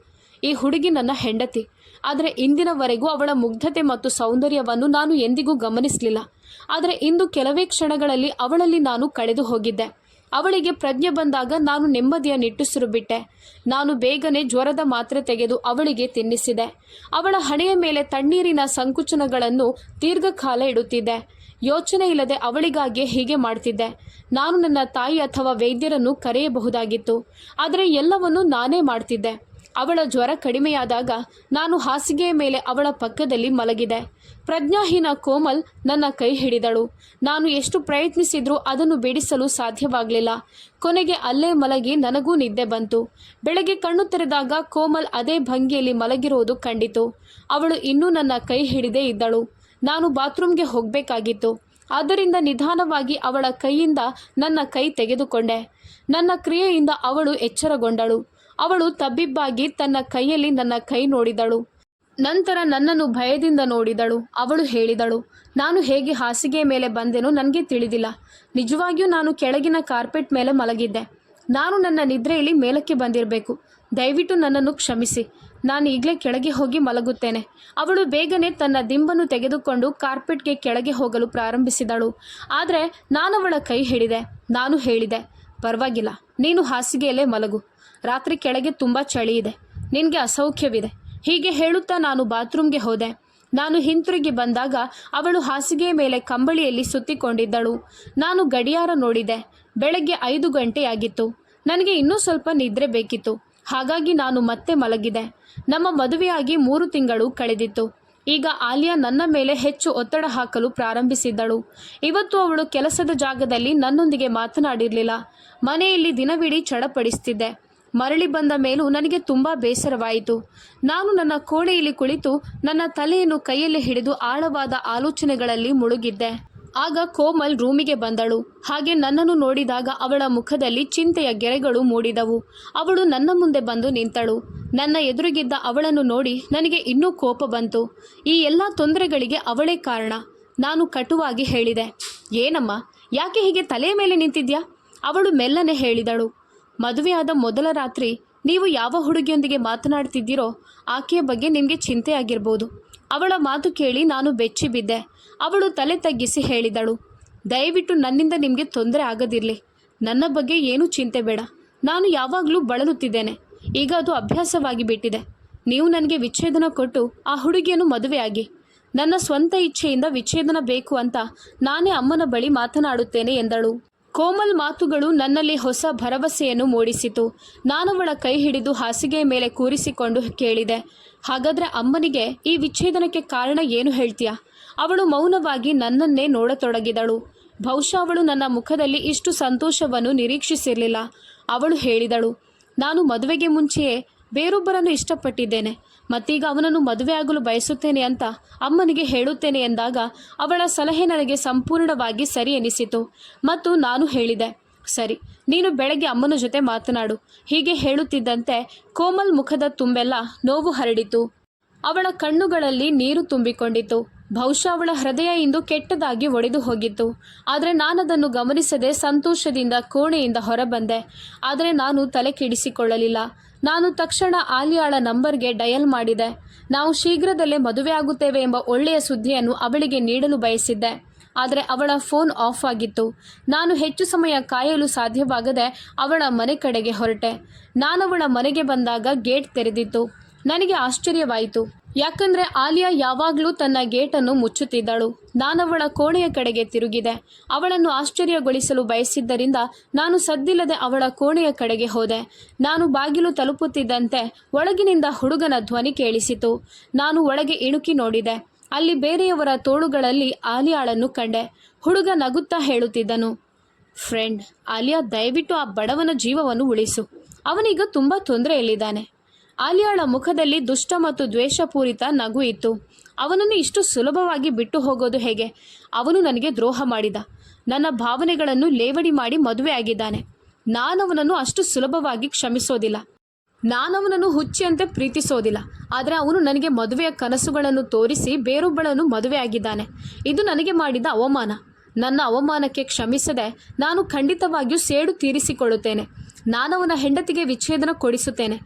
Speaker 1: ಈ ಹುಡುಗಿ ನನ್ನ ಹೆಂಡತಿ. ಆದರೆ ಇಂದಿನವರೆಗೂ ಅವಳ ಮುಗ್ಧತೆ ಮತ್ತು ಸೌಂದರ್ಯವನ್ನು ನಾನು ಎಂದಿಗೂ ಗಮನಿಸಲಿಲ್ಲ. ಆದರೆ ಇಂದು ಕೆಲವೇ ಕ್ಷಣಗಳಲ್ಲಿ ಅವಳಲ್ಲಿ ನಾನು ಕಳೆದು ಹೋಗಿದ್ದೆ. ಅವಳಿಗೆ ಪ್ರಜ್ಞೆ ಬಂದಾಗ ನಾನು ನೆಮ್ಮದಿಯ ನಿಟ್ಟುಸಿರು ಬಿಟ್ಟೆ. ನಾನು ಬೇಗನೆ ಜ್ವರದ ಮಾತ್ರೆ ತೆಗೆದು ಅವಳಿಗೆ ತಿನ್ನಿಸಿದೆ. ಅವಳ ಹಣೆಯ ಮೇಲೆ ತಣ್ಣೀರಿನ ಸಂಕುಚನಗಳನ್ನು ದೀರ್ಘಕಾಲ ಇಡುತ್ತಿದ್ದೆ. ಯೋಚನೆ ಇಲ್ಲದೆ ಅವಳಿಗಾಗಿ ಹೀಗೆ ಮಾಡ್ತಿದ್ದೆ. ನಾನು ನನ್ನ ತಾಯಿ ಅಥವಾ ವೈದ್ಯರನ್ನು ಕರೆಯಬಹುದಾಗಿತ್ತು, ಆದರೆ ಎಲ್ಲವನ್ನೂ ನಾನೇ ಮಾಡ್ತಿದ್ದೆ. ಅವಳ ಜ್ವರ ಕಡಿಮೆಯಾದಾಗ ನಾನು ಹಾಸಿಗೆಯ ಮೇಲೆ ಅವಳ ಪಕ್ಕದಲ್ಲಿ ಮಲಗಿದೆ. ಪ್ರಜ್ಞಾಹೀನ ಕೋಮಲ್ ನನ್ನ ಕೈ ಹಿಡಿದಳು. ನಾನು ಎಷ್ಟು ಪ್ರಯತ್ನಿಸಿದ್ರೂ ಅದನ್ನು ಬಿಡಿಸಲು ಸಾಧ್ಯವಾಗಲಿಲ್ಲ. ಕೊನೆಗೆ ಅಲ್ಲೇ ಮಲಗಿ ನನಗೂ ನಿದ್ದೆ ಬಂತು. ಬೆಳಗ್ಗೆ ಕಣ್ಣು ತೆರೆದಾಗ ಕೋಮಲ್ ಅದೇ ಭಂಗಿಯಲ್ಲಿ ಮಲಗಿರುವುದು ಕಂಡಿತು. ಅವಳು ಇನ್ನೂ ನನ್ನ ಕೈ ಹಿಡಿದೇ ಇದ್ದಳು. ನಾನು ಬಾತ್ರೂಮ್ಗೆ ಹೋಗಬೇಕಾಗಿತ್ತು. ಆದ್ದರಿಂದ ನಿಧಾನವಾಗಿ ಅವಳ ಕೈಯಿಂದ ನನ್ನ ಕೈ ತೆಗೆದುಕೊಂಡೆ. ನನ್ನ ಕ್ರಿಯೆಯಿಂದ ಅವಳು ಎಚ್ಚರಗೊಂಡಳು. ಅವಳು ತಬ್ಬಿಬ್ಬಾಗಿ ತನ್ನ ಕೈಯಲ್ಲಿ ನನ್ನ ಕೈ ನೋಡಿದಳು. ನಂತರ ನನ್ನನ್ನು ಭಯದಿಂದ ನೋಡಿದಳು. ಅವಳು ಹೇಳಿದಳು, ನಾನು ಹೇಗೆ ಹಾಸಿಗೆಯ ಮೇಲೆ ಬಂದೆನೋ ನನಗೆ ತಿಳಿದಿಲ್ಲ. ನಿಜವಾಗಿಯೂ ನಾನು ಕೆಳಗಿನ ಕಾರ್ಪೆಟ್ ಮೇಲೆ ಮಲಗಿದ್ದೆ. ನಾನು ನನ್ನ ನಿದ್ರೆಯಲ್ಲಿ ಮೇಲಕ್ಕೆ ಬಂದಿರಬೇಕು. ದಯವಿಟ್ಟು ನನ್ನನ್ನು ಕ್ಷಮಿಸಿ. ನಾನು ಈಗಲೇ ಕೆಳಗೆ ಹೋಗಿ ಮಲಗುತ್ತೇನೆ. ಅವಳು ಬೇಗನೆ ತನ್ನ ದಿಂಬನ್ನು ತೆಗೆದುಕೊಂಡು ಕಾರ್ಪೆಟ್ಗೆ ಕೆಳಗೆ ಹೋಗಲು ಪ್ರಾರಂಭಿಸಿದಳು. ಆದರೆ ನಾನು ಅವಳ ಕೈ ಹಿಡಿದೆ. ನಾನು ಹೇಳಿದೆ, ಪರವಾಗಿಲ್ಲ, ನೀನು ಹಾಸಿಗೆಯಲ್ಲೇ ಮಲಗು. ರಾತ್ರಿ ಕೆಳಗೆ ತುಂಬ ಚಳಿ ಇದೆ, ನಿನಗೆ ಅಸೌಖ್ಯವಿದೆ. ಹೀಗೆ ಹೇಳುತ್ತಾ ನಾನು ಬಾತ್ರೂಮ್ಗೆ ಹೋದೆ. ನಾನು ಹಿಂತಿರುಗಿ ಬಂದಾಗ ಅವಳು ಹಾಸಿಗೆಯ ಮೇಲೆ ಕಂಬಳಿಯಲ್ಲಿ ಸುತ್ತಿಕೊಂಡಿದ್ದಳು. ನಾನು ಗಡಿಯಾರ ನೋಡಿದೆ. ಬೆಳಗ್ಗೆ 5 ಗಂಟೆಯಾಗಿತ್ತು. ನನಗೆ ಇನ್ನೂ ಸ್ವಲ್ಪ ನಿದ್ರೆ ಬೇಕಿತ್ತು. ಹಾಗಾಗಿ ನಾನು ಮತ್ತೆ ಮಲಗಿದೆ. ನಮ್ಮ ಮದುವೆಯಾಗಿ 3 ತಿಂಗಳು ಕಳೆದಿತ್ತು. ಈಗ ಆಲಿಯಾ ನನ್ನ ಮೇಲೆ ಹೆಚ್ಚು ಒತ್ತಡ ಹಾಕಲು ಪ್ರಾರಂಭಿಸಿದ್ದಳು. ಇವತ್ತು ಅವಳು ಕೆಲಸದ ಜಾಗದಲ್ಲಿ ನನ್ನೊಂದಿಗೆ ಮಾತನಾಡಿರಲಿಲ್ಲ. ಮನೆಯಲ್ಲಿ ದಿನವಿಡೀ ಚಡಪಡಿಸುತ್ತಿದ್ದೆ. ಮರಳಿ ಬಂದ ಮೇಲೂ ನನಗೆ ತುಂಬ ಬೇಸರವಾಯಿತು. ನಾನು ನನ್ನ ಕೋಣೆಯಲ್ಲಿ ಕುಳಿತು ನನ್ನ ತಲೆಯನ್ನು ಕೈಯಲ್ಲಿ ಹಿಡಿದು ಆಳವಾದ ಆಲೋಚನೆಗಳಲ್ಲಿ ಮುಳುಗಿದ್ದೆ. ಆಗ ಕೋಮಲ್ ರೂಮಿಗೆ ಬಂದಳು. ಹಾಗೆ ನನ್ನನ್ನು ನೋಡಿದಾಗ ಅವಳ ಮುಖದಲ್ಲಿ ಚಿಂತೆಯ ಗೆರೆಗಳು ಮೂಡಿದವು. ಅವಳು ನನ್ನ ಮುಂದೆ ಬಂದು ನಿಂತಳು. ನನ್ನ ಎದುರಿಗಿದ್ದ ಅವಳನ್ನು ನೋಡಿ ನನಗೆ ಇನ್ನೂ ಕೋಪ ಬಂತು. ಈ ಎಲ್ಲ ತೊಂದರೆಗಳಿಗೆ ಅವಳೇ ಕಾರಣ. ನಾನು ಕಟುವಾಗಿ ಹೇಳಿದೆ, ಏನಮ್ಮ, ಯಾಕೆ ಹೀಗೆ ತಲೆಯ ಮೇಲೆ ನಿಂತಿದ್ಯಾ? ಅವಳು ಮೆಲ್ಲನೆ ಹೇಳಿದಳು, ಮದುವೆಯಾದ ಮೊದಲ ರಾತ್ರಿ ನೀವು ಯಾವ ಹುಡುಗಿಯೊಂದಿಗೆ ಮಾತನಾಡ್ತಿದ್ದೀರೋ ಆಕೆಯ ಬಗ್ಗೆ ನಿಮಗೆ ಚಿಂತೆ ಆಗಿರ್ಬೋದು. ಅವಳ ಮಾತು ಕೇಳಿ ನಾನು ಬೆಚ್ಚಿ ಬಿದ್ದೆ. ಅವಳು ತಲೆ ತಗ್ಗಿಸಿ ಹೇಳಿದಳು, ದಯವಿಟ್ಟು ನನ್ನಿಂದ ನಿಮಗೆ ತೊಂದರೆ ಆಗದಿರಲಿ. ನನ್ನ ಬಗ್ಗೆ ಏನೂ ಚಿಂತೆ ಬೇಡ. ನಾನು ಯಾವಾಗಲೂ ಬಳಲುತ್ತಿದ್ದೇನೆ. ಈಗ ಅದು ಅಭ್ಯಾಸವಾಗಿ ಬಿಟ್ಟಿದೆ. ನೀವು ನನಗೆ ವಿಚ್ಛೇದನ ಕೊಟ್ಟು ಆ ಹುಡುಗಿಯನ್ನು ಮದುವೆಯಾಗಿ. ನನ್ನ ಸ್ವಂತ ಇಚ್ಛೆಯಿಂದ ವಿಚ್ಛೇದನ ಬೇಕು ಅಂತ ನಾನೇ ಅಮ್ಮನ ಬಳಿ ಮಾತನಾಡುತ್ತೇನೆ ಎಂದಳು. ಕೋಮಲ್ ಮಾತುಗಳು ನನ್ನಲ್ಲಿ ಹೊಸ ಭರವಸೆಯನ್ನು ಮೂಡಿಸಿತು. ನಾನವಳ ಕೈ ಹಿಡಿದು ಹಾಸಿಗೆಯ ಮೇಲೆ ಕೂರಿಸಿಕೊಂಡು ಕೇಳಿದೆ, ಹಾಗಾದರೆ ಅಮ್ಮನಿಗೆ ಈ ವಿಚ್ಛೇದನಕ್ಕೆ ಕಾರಣ ಏನು ಹೇಳ್ತೀಯಾ? ಅವಳು ಮೌನವಾಗಿ ನನ್ನನ್ನೇ ನೋಡತೊಡಗಿದಳು. ಬಹುಶಃ ಅವಳು ನನ್ನ ಮುಖದಲ್ಲಿ ಇಷ್ಟು ಸಂತೋಷವನ್ನು ನಿರೀಕ್ಷಿಸಿರಲಿಲ್ಲ. ಅವಳು ಹೇಳಿದಳು, ನಾನು ಮದುವೆಗೆ ಮುಂಚೆಯೇ ಬೇರೊಬ್ಬರನ್ನು ಇಷ್ಟಪಟ್ಟಿದ್ದೇನೆ. ಮತ್ತೀಗ ಅವನನ್ನು ಮದುವೆಯಾಗಲು ಬಯಸುತ್ತೇನೆ ಅಂತ ಅಮ್ಮನಿಗೆ ಹೇಳುತ್ತೇನೆ ಎಂದಾಗ ಅವಳ ಸಲಹೆ ನನಗೆ ಸಂಪೂರ್ಣವಾಗಿ ಸರಿ ಎನಿಸಿತು. ಮತ್ತು ನಾನು ಹೇಳಿದೆ, ಸರಿ, ನೀನು ಬೆಳಗ್ಗೆ ಅಮ್ಮನ ಜೊತೆ ಮಾತನಾಡು. ಹೀಗೆ ಹೇಳುತ್ತಿದ್ದಂತೆ ಕೋಮಲ್ ಮುಖದ ತುಂಬೆಲ್ಲ ನೋವು ಹರಡಿತು. ಅವಳ ಕಣ್ಣುಗಳಲ್ಲಿ ನೀರು ತುಂಬಿಕೊಂಡಿತು. ಬಹುಶಃ ಅವಳ ಹೃದಯ ಇಂದು ಕೆಟ್ಟದಾಗಿ ಒಡೆದು ಹೋಗಿತ್ತು. ಆದರೆ ನಾನದನ್ನು ಗಮನಿಸದೆ ಸಂತೋಷದಿಂದ ಕೋಣೆಯಿಂದ ಹೊರಬಂದೆ. ಆದರೆ ನಾನು ತಲೆ ಕೆಡಿಸಿಕೊಳ್ಳಲಿಲ್ಲ. ನಾನು ತಕ್ಷಣ ಆಲಿಯಾಳ ನಂಬರ್ಗೆ ಡಯಲ್ ಮಾಡಿದೆ. ನಾವು ಶೀಘ್ರದಲ್ಲೇ ಮದುವೆಯಾಗುತ್ತೇವೆ ಎಂಬ ಒಳ್ಳೆಯ ಸುದ್ದಿಯನ್ನು ಅವಳಿಗೆ ನೀಡಲು ಬಯಸಿದ್ದೆ. ಆದರೆ ಅವಳ ಫೋನ್ ಆಫ್ ಆಗಿತ್ತು. ನಾನು ಹೆಚ್ಚು ಸಮಯ ಕಾಯಲು ಸಾಧ್ಯವಾಗದೆ ಅವಳ ಮನೆ ಕಡೆಗೆ ಹೊರಟೆ. ನಾನವಳ ಮನೆಗೆ ಬಂದಾಗ ಗೇಟ್ ತೆರೆದಿತ್ತು. ನನಗೆ ಆಶ್ಚರ್ಯವಾಯಿತು. ಯಾಕಂದರೆ ಆಲಿಯಾ ಯಾವಾಗಲೂ ತನ್ನ ಗೇಟನ್ನು ಮುಚ್ಚುತ್ತಿದ್ದಳು. ನಾನವಳ ಕೋಣೆಯ ಕಡೆಗೆ ತಿರುಗಿದೆ. ಅವಳನ್ನು ಆಶ್ಚರ್ಯಗೊಳಿಸಲು ಬಯಸಿದ್ದರಿಂದ ನಾನು ಸದ್ದಿಲ್ಲದೆ ಅವಳ ಕೋಣೆಯ ಕಡೆಗೆ ಹೋದೆ. ನಾನು ಬಾಗಿಲು ತಲುಪುತ್ತಿದ್ದಂತೆ ಒಳಗಿನಿಂದ ಹುಡುಗನ ಧ್ವನಿ ಕೇಳಿಸಿತು. ನಾನು ಒಳಗೆ ಇಣುಕಿ ನೋಡಿದೆ. ಅಲ್ಲಿ ಬೇರೆಯವರ ತೋಳುಗಳಲ್ಲಿ ಆಲಿಯಾಳನ್ನು ಕಂಡೆ. ಹುಡುಗ ನಗುತ್ತಾ ಹೇಳುತ್ತಿದ್ದನು, ಫ್ರೆಂಡ್ ಆಲಿಯಾ, ದಯವಿಟ್ಟು ಆ ಬಡವನ ಜೀವವನ್ನು ಉಳಿಸು. ಅವನೀಗ ತುಂಬ ತೊಂದರೆಯಲ್ಲಿದ್ದಾನೆ. ಆಲಿಯಾಳ ಮುಖದಲ್ಲಿ ದುಷ್ಟ ಮತ್ತು ದ್ವೇಷಪೂರಿತ ನಗು ಇತ್ತು. ಅವನನ್ನು ಇಷ್ಟು ಸುಲಭವಾಗಿ ಬಿಟ್ಟು ಹೋಗೋದು ಹೇಗೆ? ಅವನು ನನಗೆ ದ್ರೋಹ ಮಾಡಿದ. ನನ್ನ ಭಾವನೆಗಳನ್ನು ಲೇವಡಿ ಮಾಡಿ ಮದುವೆಯಾಗಿದ್ದಾನೆ. ನಾನವನನ್ನು ಅಷ್ಟು ಸುಲಭವಾಗಿ ಕ್ಷಮಿಸೋದಿಲ್ಲ. ನಾನವನನ್ನು ಹುಚ್ಚಿಯಂತೆ ಪ್ರೀತಿಸೋದಿಲ್ಲ. ಆದರೆ ಅವನು ನನಗೆ ಮದುವೆಯ ಕನಸುಗಳನ್ನು ತೋರಿಸಿ ಬೇರೊಬ್ಬಳನ್ನು ಮದುವೆಯಾಗಿದ್ದಾನೆ. ಇದು ನನಗೆ ಮಾಡಿದ ಅವಮಾನ. ನನ್ನ ಅವಮಾನಕ್ಕೆ ಕ್ಷಮಿಸದೆ ನಾನು ಖಂಡಿತವಾಗಿಯೂ ಸೇಡು ತೀರಿಸಿಕೊಳ್ಳುತ್ತೇನೆ. ನಾನವನ ಹೆಂಡತಿಗೆ ವಿಚ್ಛೇದನ ಕೊಡಿಸುತ್ತೇನೆ.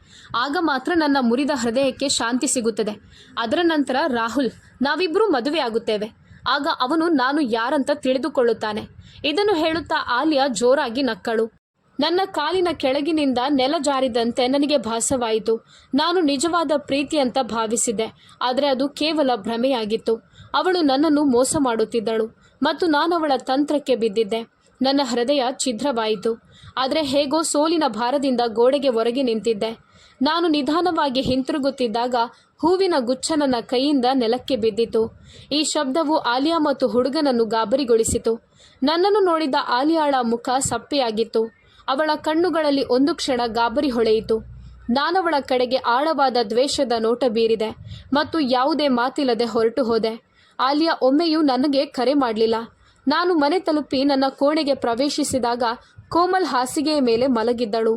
Speaker 1: ಆಗ ಮಾತ್ರ ನನ್ನ ಮುರಿದ ಹೃದಯಕ್ಕೆ ಶಾಂತಿ ಸಿಗುತ್ತದೆ. ಅದರ ನಂತರ ರಾಹುಲ್, ನಾವಿಬ್ಬರೂ ಮದುವೆಯಾಗುತ್ತೇವೆ. ಆಗ ಅವನು ನಾನು ಯಾರಂತ ತಿಳಿದುಕೊಳ್ಳುತ್ತಾನೆ. ಇದನ್ನು ಹೇಳುತ್ತಾ ಆಲಿಯಾ ಜೋರಾಗಿ ನಕ್ಕಳು. ನನ್ನ ಕಾಲಿನ ಕೆಳಗಿನಿಂದ ನೆಲ ಜಾರಿದಂತೆ ನನಗೆ ಭಾಸವಾಯಿತು. ನಾನು ನಿಜವಾದ ಪ್ರೀತಿ ಅಂತ ಭಾವಿಸಿದ್ದೆ. ಆದರೆ ಅದು ಕೇವಲ ಭ್ರಮೆಯಾಗಿತ್ತು. ಅವಳು ನನ್ನನ್ನು ಮೋಸ ಮಾಡುತ್ತಿದ್ದಳು ಮತ್ತು ನಾನು ಅವಳ ತಂತ್ರಕ್ಕೆ ಬಿದ್ದಿದ್ದೆ. ನನ್ನ ಹೃದಯ ಛಿದ್ರವಾಯಿತು. ಆದರೆ ಹೇಗೋ ಸೋಲಿನ ಭಾರದಿಂದ ಗೋಡೆಗೆ ಹೊರಗೆ ನಿಂತಿದ್ದೆ. ನಾನು ನಿಧಾನವಾಗಿ ಹಿಂತಿರುಗುತ್ತಿದ್ದಾಗ ಹೂವಿನ ಗುಚ್ಛ ನನ್ನ ಕೈಯಿಂದ ನೆಲಕ್ಕೆ ಬಿದ್ದಿತು. ಈ ಶಬ್ದವು ಆಲಿಯಾ ಮತ್ತು ಹುಡುಗನನ್ನು ಗಾಬರಿಗೊಳಿಸಿತು. ನನ್ನನ್ನು ನೋಡಿದ ಆಲಿಯಾಳ ಮುಖ ಸಪ್ಪೆಯಾಗಿತ್ತು. ಅವಳ ಕಣ್ಣುಗಳಲ್ಲಿ ಒಂದು ಕ್ಷಣ ಗಾಬರಿ ಹೊಳೆಯಿತು. ನಾನವಳ ಕಡೆಗೆ ಆಳವಾದ ದ್ವೇಷದ ನೋಟ ಬೀರಿದೆ ಮತ್ತು ಯಾವುದೇ ಮಾತಿಲ್ಲದೆ ಹೊರಟು ಹೋದೆ. ಆಲಿಯಾ ಒಮ್ಮೆಯೂ ನನಗೆ ಕರೆ ಮಾಡಲಿಲ್ಲ. ನಾನು ಮನೆ ತಲುಪಿ ನನ್ನ ಕೋಣೆಗೆ ಪ್ರವೇಶಿಸಿದಾಗ ಕೋಮಲ್ ಹಾಸಿಗೆಯ ಮೇಲೆ ಮಲಗಿದ್ದಳು.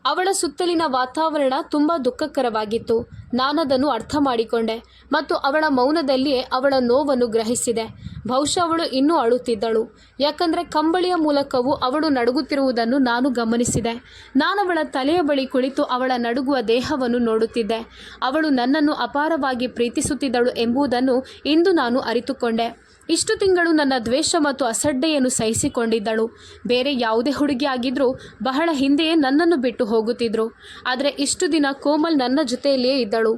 Speaker 1: ಅವಳ ಸುತ್ತಲಿನ ವಾತಾವರಣ ತುಂಬ ದುಃಖಕರವಾಗಿತ್ತು. ನಾನದನ್ನು ಅರ್ಥ ಮಾಡಿಕೊಂಡೆ ಮತ್ತು ಅವಳ ಮೌನದಲ್ಲಿಯೇ ಅವಳ ನೋವನ್ನು ಗ್ರಹಿಸಿದೆ. ಬಹುಶಃ ಅವಳು ಇನ್ನೂ ಅಳುತ್ತಿದ್ದಳು. ಯಾಕಂದರೆ ಕಂಬಳಿಯ ಮೂಲಕವೂ ಅವಳು ನಡುಗುತ್ತಿರುವುದನ್ನು ನಾನು ಗಮನಿಸಿದೆ. ನಾನವಳ ತಲೆಯ ಬಳಿ ಕುಳಿತು ಅವಳ ನಡುಗುವ ದೇಹವನ್ನು ನೋಡುತ್ತಿದ್ದೆ. ಅವಳು ನನ್ನನ್ನು ಅಪಾರವಾಗಿ ಪ್ರೀತಿಸುತ್ತಿದ್ದಳು ಎಂಬುದನ್ನು ಇಂದು ನಾನು ಅರಿತುಕೊಂಡೆ. ಇಷ್ಟು ತಿಂಗಳು ನನ್ನ ದ್ವೇಷ ಮತ್ತು ಅಸಡ್ಡೆಯನ್ನು ಸಹಿಸಿಕೊಂಡಿದ್ದಳು. ಬೇರೆ ಯಾವುದೇ ಹುಡುಗಿ ಆಗಿದ್ರೂ ಬಹಳ ಹಿಂದೆಯೇ ನನ್ನನ್ನು ಬಿಟ್ಟು ಹೋಗುತ್ತಿದ್ರು. ಆದರೆ ಇಷ್ಟು ದಿನ ಕೋಮಲ್ ನನ್ನ ಜೊತೆಯಲ್ಲಿಯೇ ಇದ್ದಳು.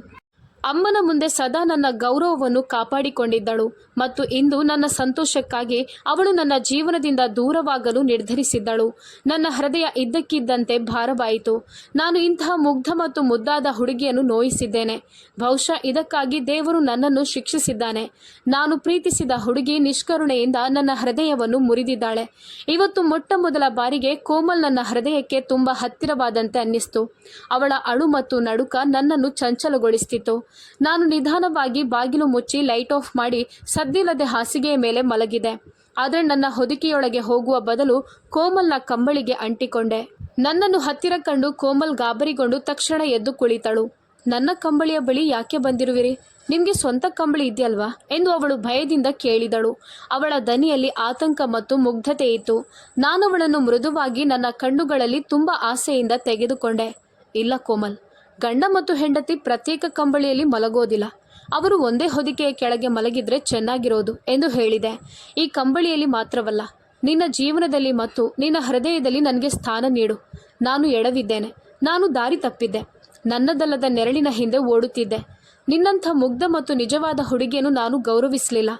Speaker 1: ಅಮ್ಮನ ಮುಂದೆ ಸದಾ ನನ್ನ ಗೌರವವನ್ನು ಕಾಪಾಡಿಕೊಂಡಿದ್ದಳು ಮತ್ತು ಇಂದು ನನ್ನ ಸಂತೋಷಕ್ಕಾಗಿ ಅವಳು ನನ್ನ ಜೀವನದಿಂದ ದೂರವಾಗಲು ನಿರ್ಧರಿಸಿದ್ದಳು. ನನ್ನ ಹೃದಯ ಇದ್ದಕ್ಕಿದ್ದಂತೆ ಭಾರವಾಯಿತು. ನಾನು ಇಂತಹ ಮುಗ್ಧ ಮತ್ತು ಮುದ್ದಾದ ಹುಡುಗಿಯನ್ನು ನೋಯಿಸಿದ್ದೇನೆ. ಬಹುಶಃ ಇದಕ್ಕಾಗಿ ದೇವರು ನನ್ನನ್ನು ಶಿಕ್ಷಿಸಿದ್ದಾನೆ. ನಾನು ಪ್ರೀತಿಸಿದ ಹುಡುಗಿ ನಿಷ್ಕರುಣೆಯಿಂದ ನನ್ನ ಹೃದಯವನ್ನು ಮುರಿದಿದ್ದಾಳೆ. ಇವತ್ತು ಮೊಟ್ಟ ಮೊದಲ ಬಾರಿಗೆ ಕೋಮಲ್ ನನ್ನ ಹೃದಯಕ್ಕೆ ತುಂಬ ಹತ್ತಿರವಾದಂತೆ ಅನ್ನಿಸ್ತು. ಅವಳ ಅಳು ಮತ್ತು ನಡುಕ ನನ್ನನ್ನು ಚಂಚಲಗೊಳಿಸುತ್ತಿತ್ತು. ನಾನು ನಿಧಾನವಾಗಿ ಬಾಗಿಲು ಮುಚ್ಚಿ ಲೈಟ್ ಆಫ್ ಮಾಡಿ ಸದ್ದಿಲ್ಲದೆ ಹಾಸಿಗೆಯ ಮೇಲೆ ಮಲಗಿದೆ. ಆದರೆ ನನ್ನ ಹೊದಿಕೆಯೊಳಗೆ ಹೋಗುವ ಬದಲು ಕೋಮಲ್ನ ಕಂಬಳಿಗೆ ಅಂಟಿಕೊಂಡೆ. ನನ್ನನ್ನು ಹತ್ತಿರ ಕಂಡು ಕೋಮಲ್ ಗಾಬರಿಗೊಂಡು ತಕ್ಷಣ ಎದ್ದು ಕುಳಿತಳು. ನನ್ನ ಕಂಬಳಿಯ ಬಳಿ ಯಾಕೆ ಬಂದಿರುವಿರಿ? ನಿಮಗೆ ಸ್ವಂತ ಕಂಬಳಿ ಇದೆಯಲ್ವಾ ಎಂದು ಅವಳು ಭಯದಿಂದ ಕೇಳಿದಳು. ಅವಳ ದನಿಯಲ್ಲಿ ಆತಂಕ ಮತ್ತು ಮುಗ್ಧತೆ ಇತ್ತು. ನಾನು ಅವಳನ್ನು ಮೃದುವಾಗಿ ನನ್ನ ಕಣ್ಣುಗಳಲ್ಲಿ ತುಂಬ ಆಸೆಯಿಂದ ತೆಗೆದುಕೊಂಡೆ. ಇಲ್ಲ ಕೋಮಲ್, ಗಂಡ ಮತ್ತು ಹೆಂಡತಿ ಪ್ರತ್ಯೇಕ ಕಂಬಳಿಯಲ್ಲಿ ಮಲಗೋದಿಲ್ಲ. ಅವರು ಒಂದೇ ಹೊದಿಕೆಯ ಕೆಳಗೆ ಮಲಗಿದ್ರೆ ಚೆನ್ನಾಗಿರೋದು ಎಂದು ಹೇಳಿದೆ. ಈ ಕಂಬಳಿಯಲ್ಲಿ ಮಾತ್ರವಲ್ಲ, ನಿನ್ನ ಜೀವನದಲ್ಲಿ ಮತ್ತು ನಿನ್ನ ಹೃದಯದಲ್ಲಿ ನನಗೆ ಸ್ಥಾನ ನೀಡು. ನಾನು ಎಡವಿದ್ದೇನೆ. ನಾನು ದಾರಿ ತಪ್ಪಿದ್ದೆ. ನನ್ನದಲ್ಲದ ನೆರಳಿನ ಹಿಂದೆ ಓಡುತ್ತಿದ್ದೆ. ನಿನ್ನಂಥ ಮುಗ್ಧ ಮತ್ತು ನಿಜವಾದ ಹುಡುಗಿಯನ್ನು ನಾನು ಗೌರವಿಸಲಿಲ್ಲ.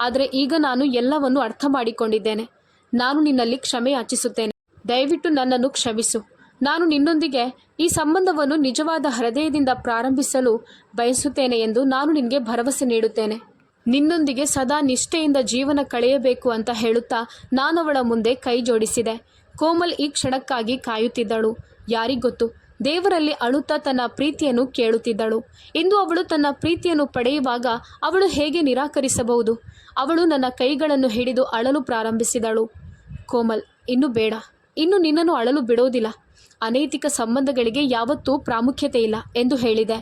Speaker 1: ಆದರೆ ಈಗ ನಾನು ಎಲ್ಲವನ್ನೂ ಅರ್ಥ ಮಾಡಿಕೊಂಡಿದ್ದೇನೆ. ನಾನು ನಿನ್ನಲ್ಲಿ ಕ್ಷಮೆ ಯಾಚಿಸುತ್ತೇನೆ. ದಯವಿಟ್ಟು ನನ್ನನ್ನು ಕ್ಷಮಿಸು. ನಾನು ನಿನ್ನೊಂದಿಗೆ ಈ ಸಂಬಂಧವನ್ನು ನಿಜವಾದ ಹೃದಯದಿಂದ ಪ್ರಾರಂಭಿಸಲು ಬಯಸುತ್ತೇನೆ ಎಂದು ನಾನು ನಿನಗೆ ಭರವಸೆ ನೀಡುತ್ತೇನೆ. ನಿನ್ನೊಂದಿಗೆ ಸದಾ ನಿಷ್ಠೆಯಿಂದ ಜೀವನ ಕಳೆಯಬೇಕು ಅಂತ ಹೇಳುತ್ತಾ ನಾನು ಅವಳ ಮುಂದೆ ಕೈ ಜೋಡಿಸಿದೆ. ಕೋಮಲ್ ಈ ಕ್ಷಣಕ್ಕಾಗಿ ಕಾಯುತ್ತಿದ್ದಳು. ಯಾರಿಗೊತ್ತು, ದೇವರಲ್ಲಿ ಅಳುತ್ತಾ ತನ್ನ ಪ್ರೀತಿಯನ್ನು ಕೇಳುತ್ತಿದ್ದಳು. ಇಂದು ಅವಳು ತನ್ನ ಪ್ರೀತಿಯನ್ನು ಪಡೆಯುವಾಗ ಅವಳು ಹೇಗೆ ನಿರಾಕರಿಸಬಹುದು? ಅವಳು ನನ್ನ ಕೈಗಳನ್ನು ಹಿಡಿದು ಅಳಲು ಪ್ರಾರಂಭಿಸಿದಳು. ಕೋಮಲ್, ಇನ್ನು ಬೇಡ. ಇನ್ನು ನಿನ್ನನ್ನು ಅಳಲು ಬಿಡೋದಿಲ್ಲ. ಅನೈತಿಕ ಸಂಬಂಧಗಳಿಗೆ ಯಾವತ್ತೂ ಪ್ರಾಮುಖ್ಯತೆ ಇಲ್ಲ ಎಂದು ಹೇಳಿದೆ.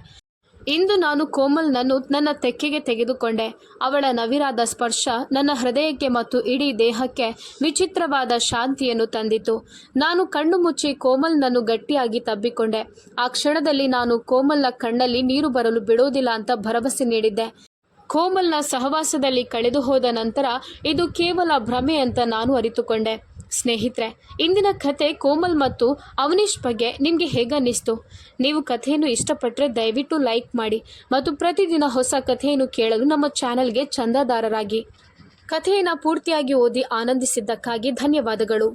Speaker 1: ಇಂದು ನಾನು ಕೋಮಲ್ನನ್ನು ನನ್ನ ತೆಕ್ಕೆಗೆ ತೆಗೆದುಕೊಂಡೆ. ಅವಳ ನವಿರಾದ ಸ್ಪರ್ಶ ನನ್ನ ಹೃದಯಕ್ಕೆ ಮತ್ತು ಇಡೀ ದೇಹಕ್ಕೆ ವಿಚಿತ್ರವಾದ ಶಾಂತಿಯನ್ನು ತಂದಿತು. ನಾನು ಕಣ್ಣು ಮುಚ್ಚಿ ಕೋಮಲ್ನನ್ನು ಗಟ್ಟಿಯಾಗಿ ತಬ್ಬಿಕೊಂಡೆ. ಆ ಕ್ಷಣದಲ್ಲಿ ನಾನು ಕೋಮಲ್ನ ಕಣ್ಣಲ್ಲಿ ನೀರು ಬರಲು ಬಿಡೋದಿಲ್ಲ ಅಂತ ಭರವಸೆ ನೀಡಿದ್ದೆ. ಕೋಮಲ್ನ ಸಹವಾಸದಲ್ಲಿ ಕಳೆದು ಹೋದ ನಂತರ ಇದು ಕೇವಲ ಭ್ರಮೆ ಅಂತ ನಾನು ಅರಿತುಕೊಂಡೆ. ಸ್ನೇಹಿತರೆ, ಇಂದಿನ ಕಥೆ ಕೋಮಲ್ ಮತ್ತು ಅವನೀಶ್ ಬಗ್ಗೆ ನಿಮಗೆ ಹೇಗನ್ನಿಸ್ತು? ನೀವು ಕಥೆಯನ್ನು ಇಷ್ಟಪಟ್ಟರೆ ದಯವಿಟ್ಟು ಲೈಕ್ ಮಾಡಿ ಮತ್ತು ಪ್ರತಿದಿನ ಹೊಸ ಕಥೆಯನ್ನು ಕೇಳಲು ನಮ್ಮ ಚಾನೆಲ್ಗೆ ಚಂದಾದಾರರಾಗಿ. ಕಥೆಯನ್ನು ಪೂರ್ತಿಯಾಗಿ ಓದಿ ಆನಂದಿಸಿದ್ದಕ್ಕಾಗಿ ಧನ್ಯವಾದಗಳು.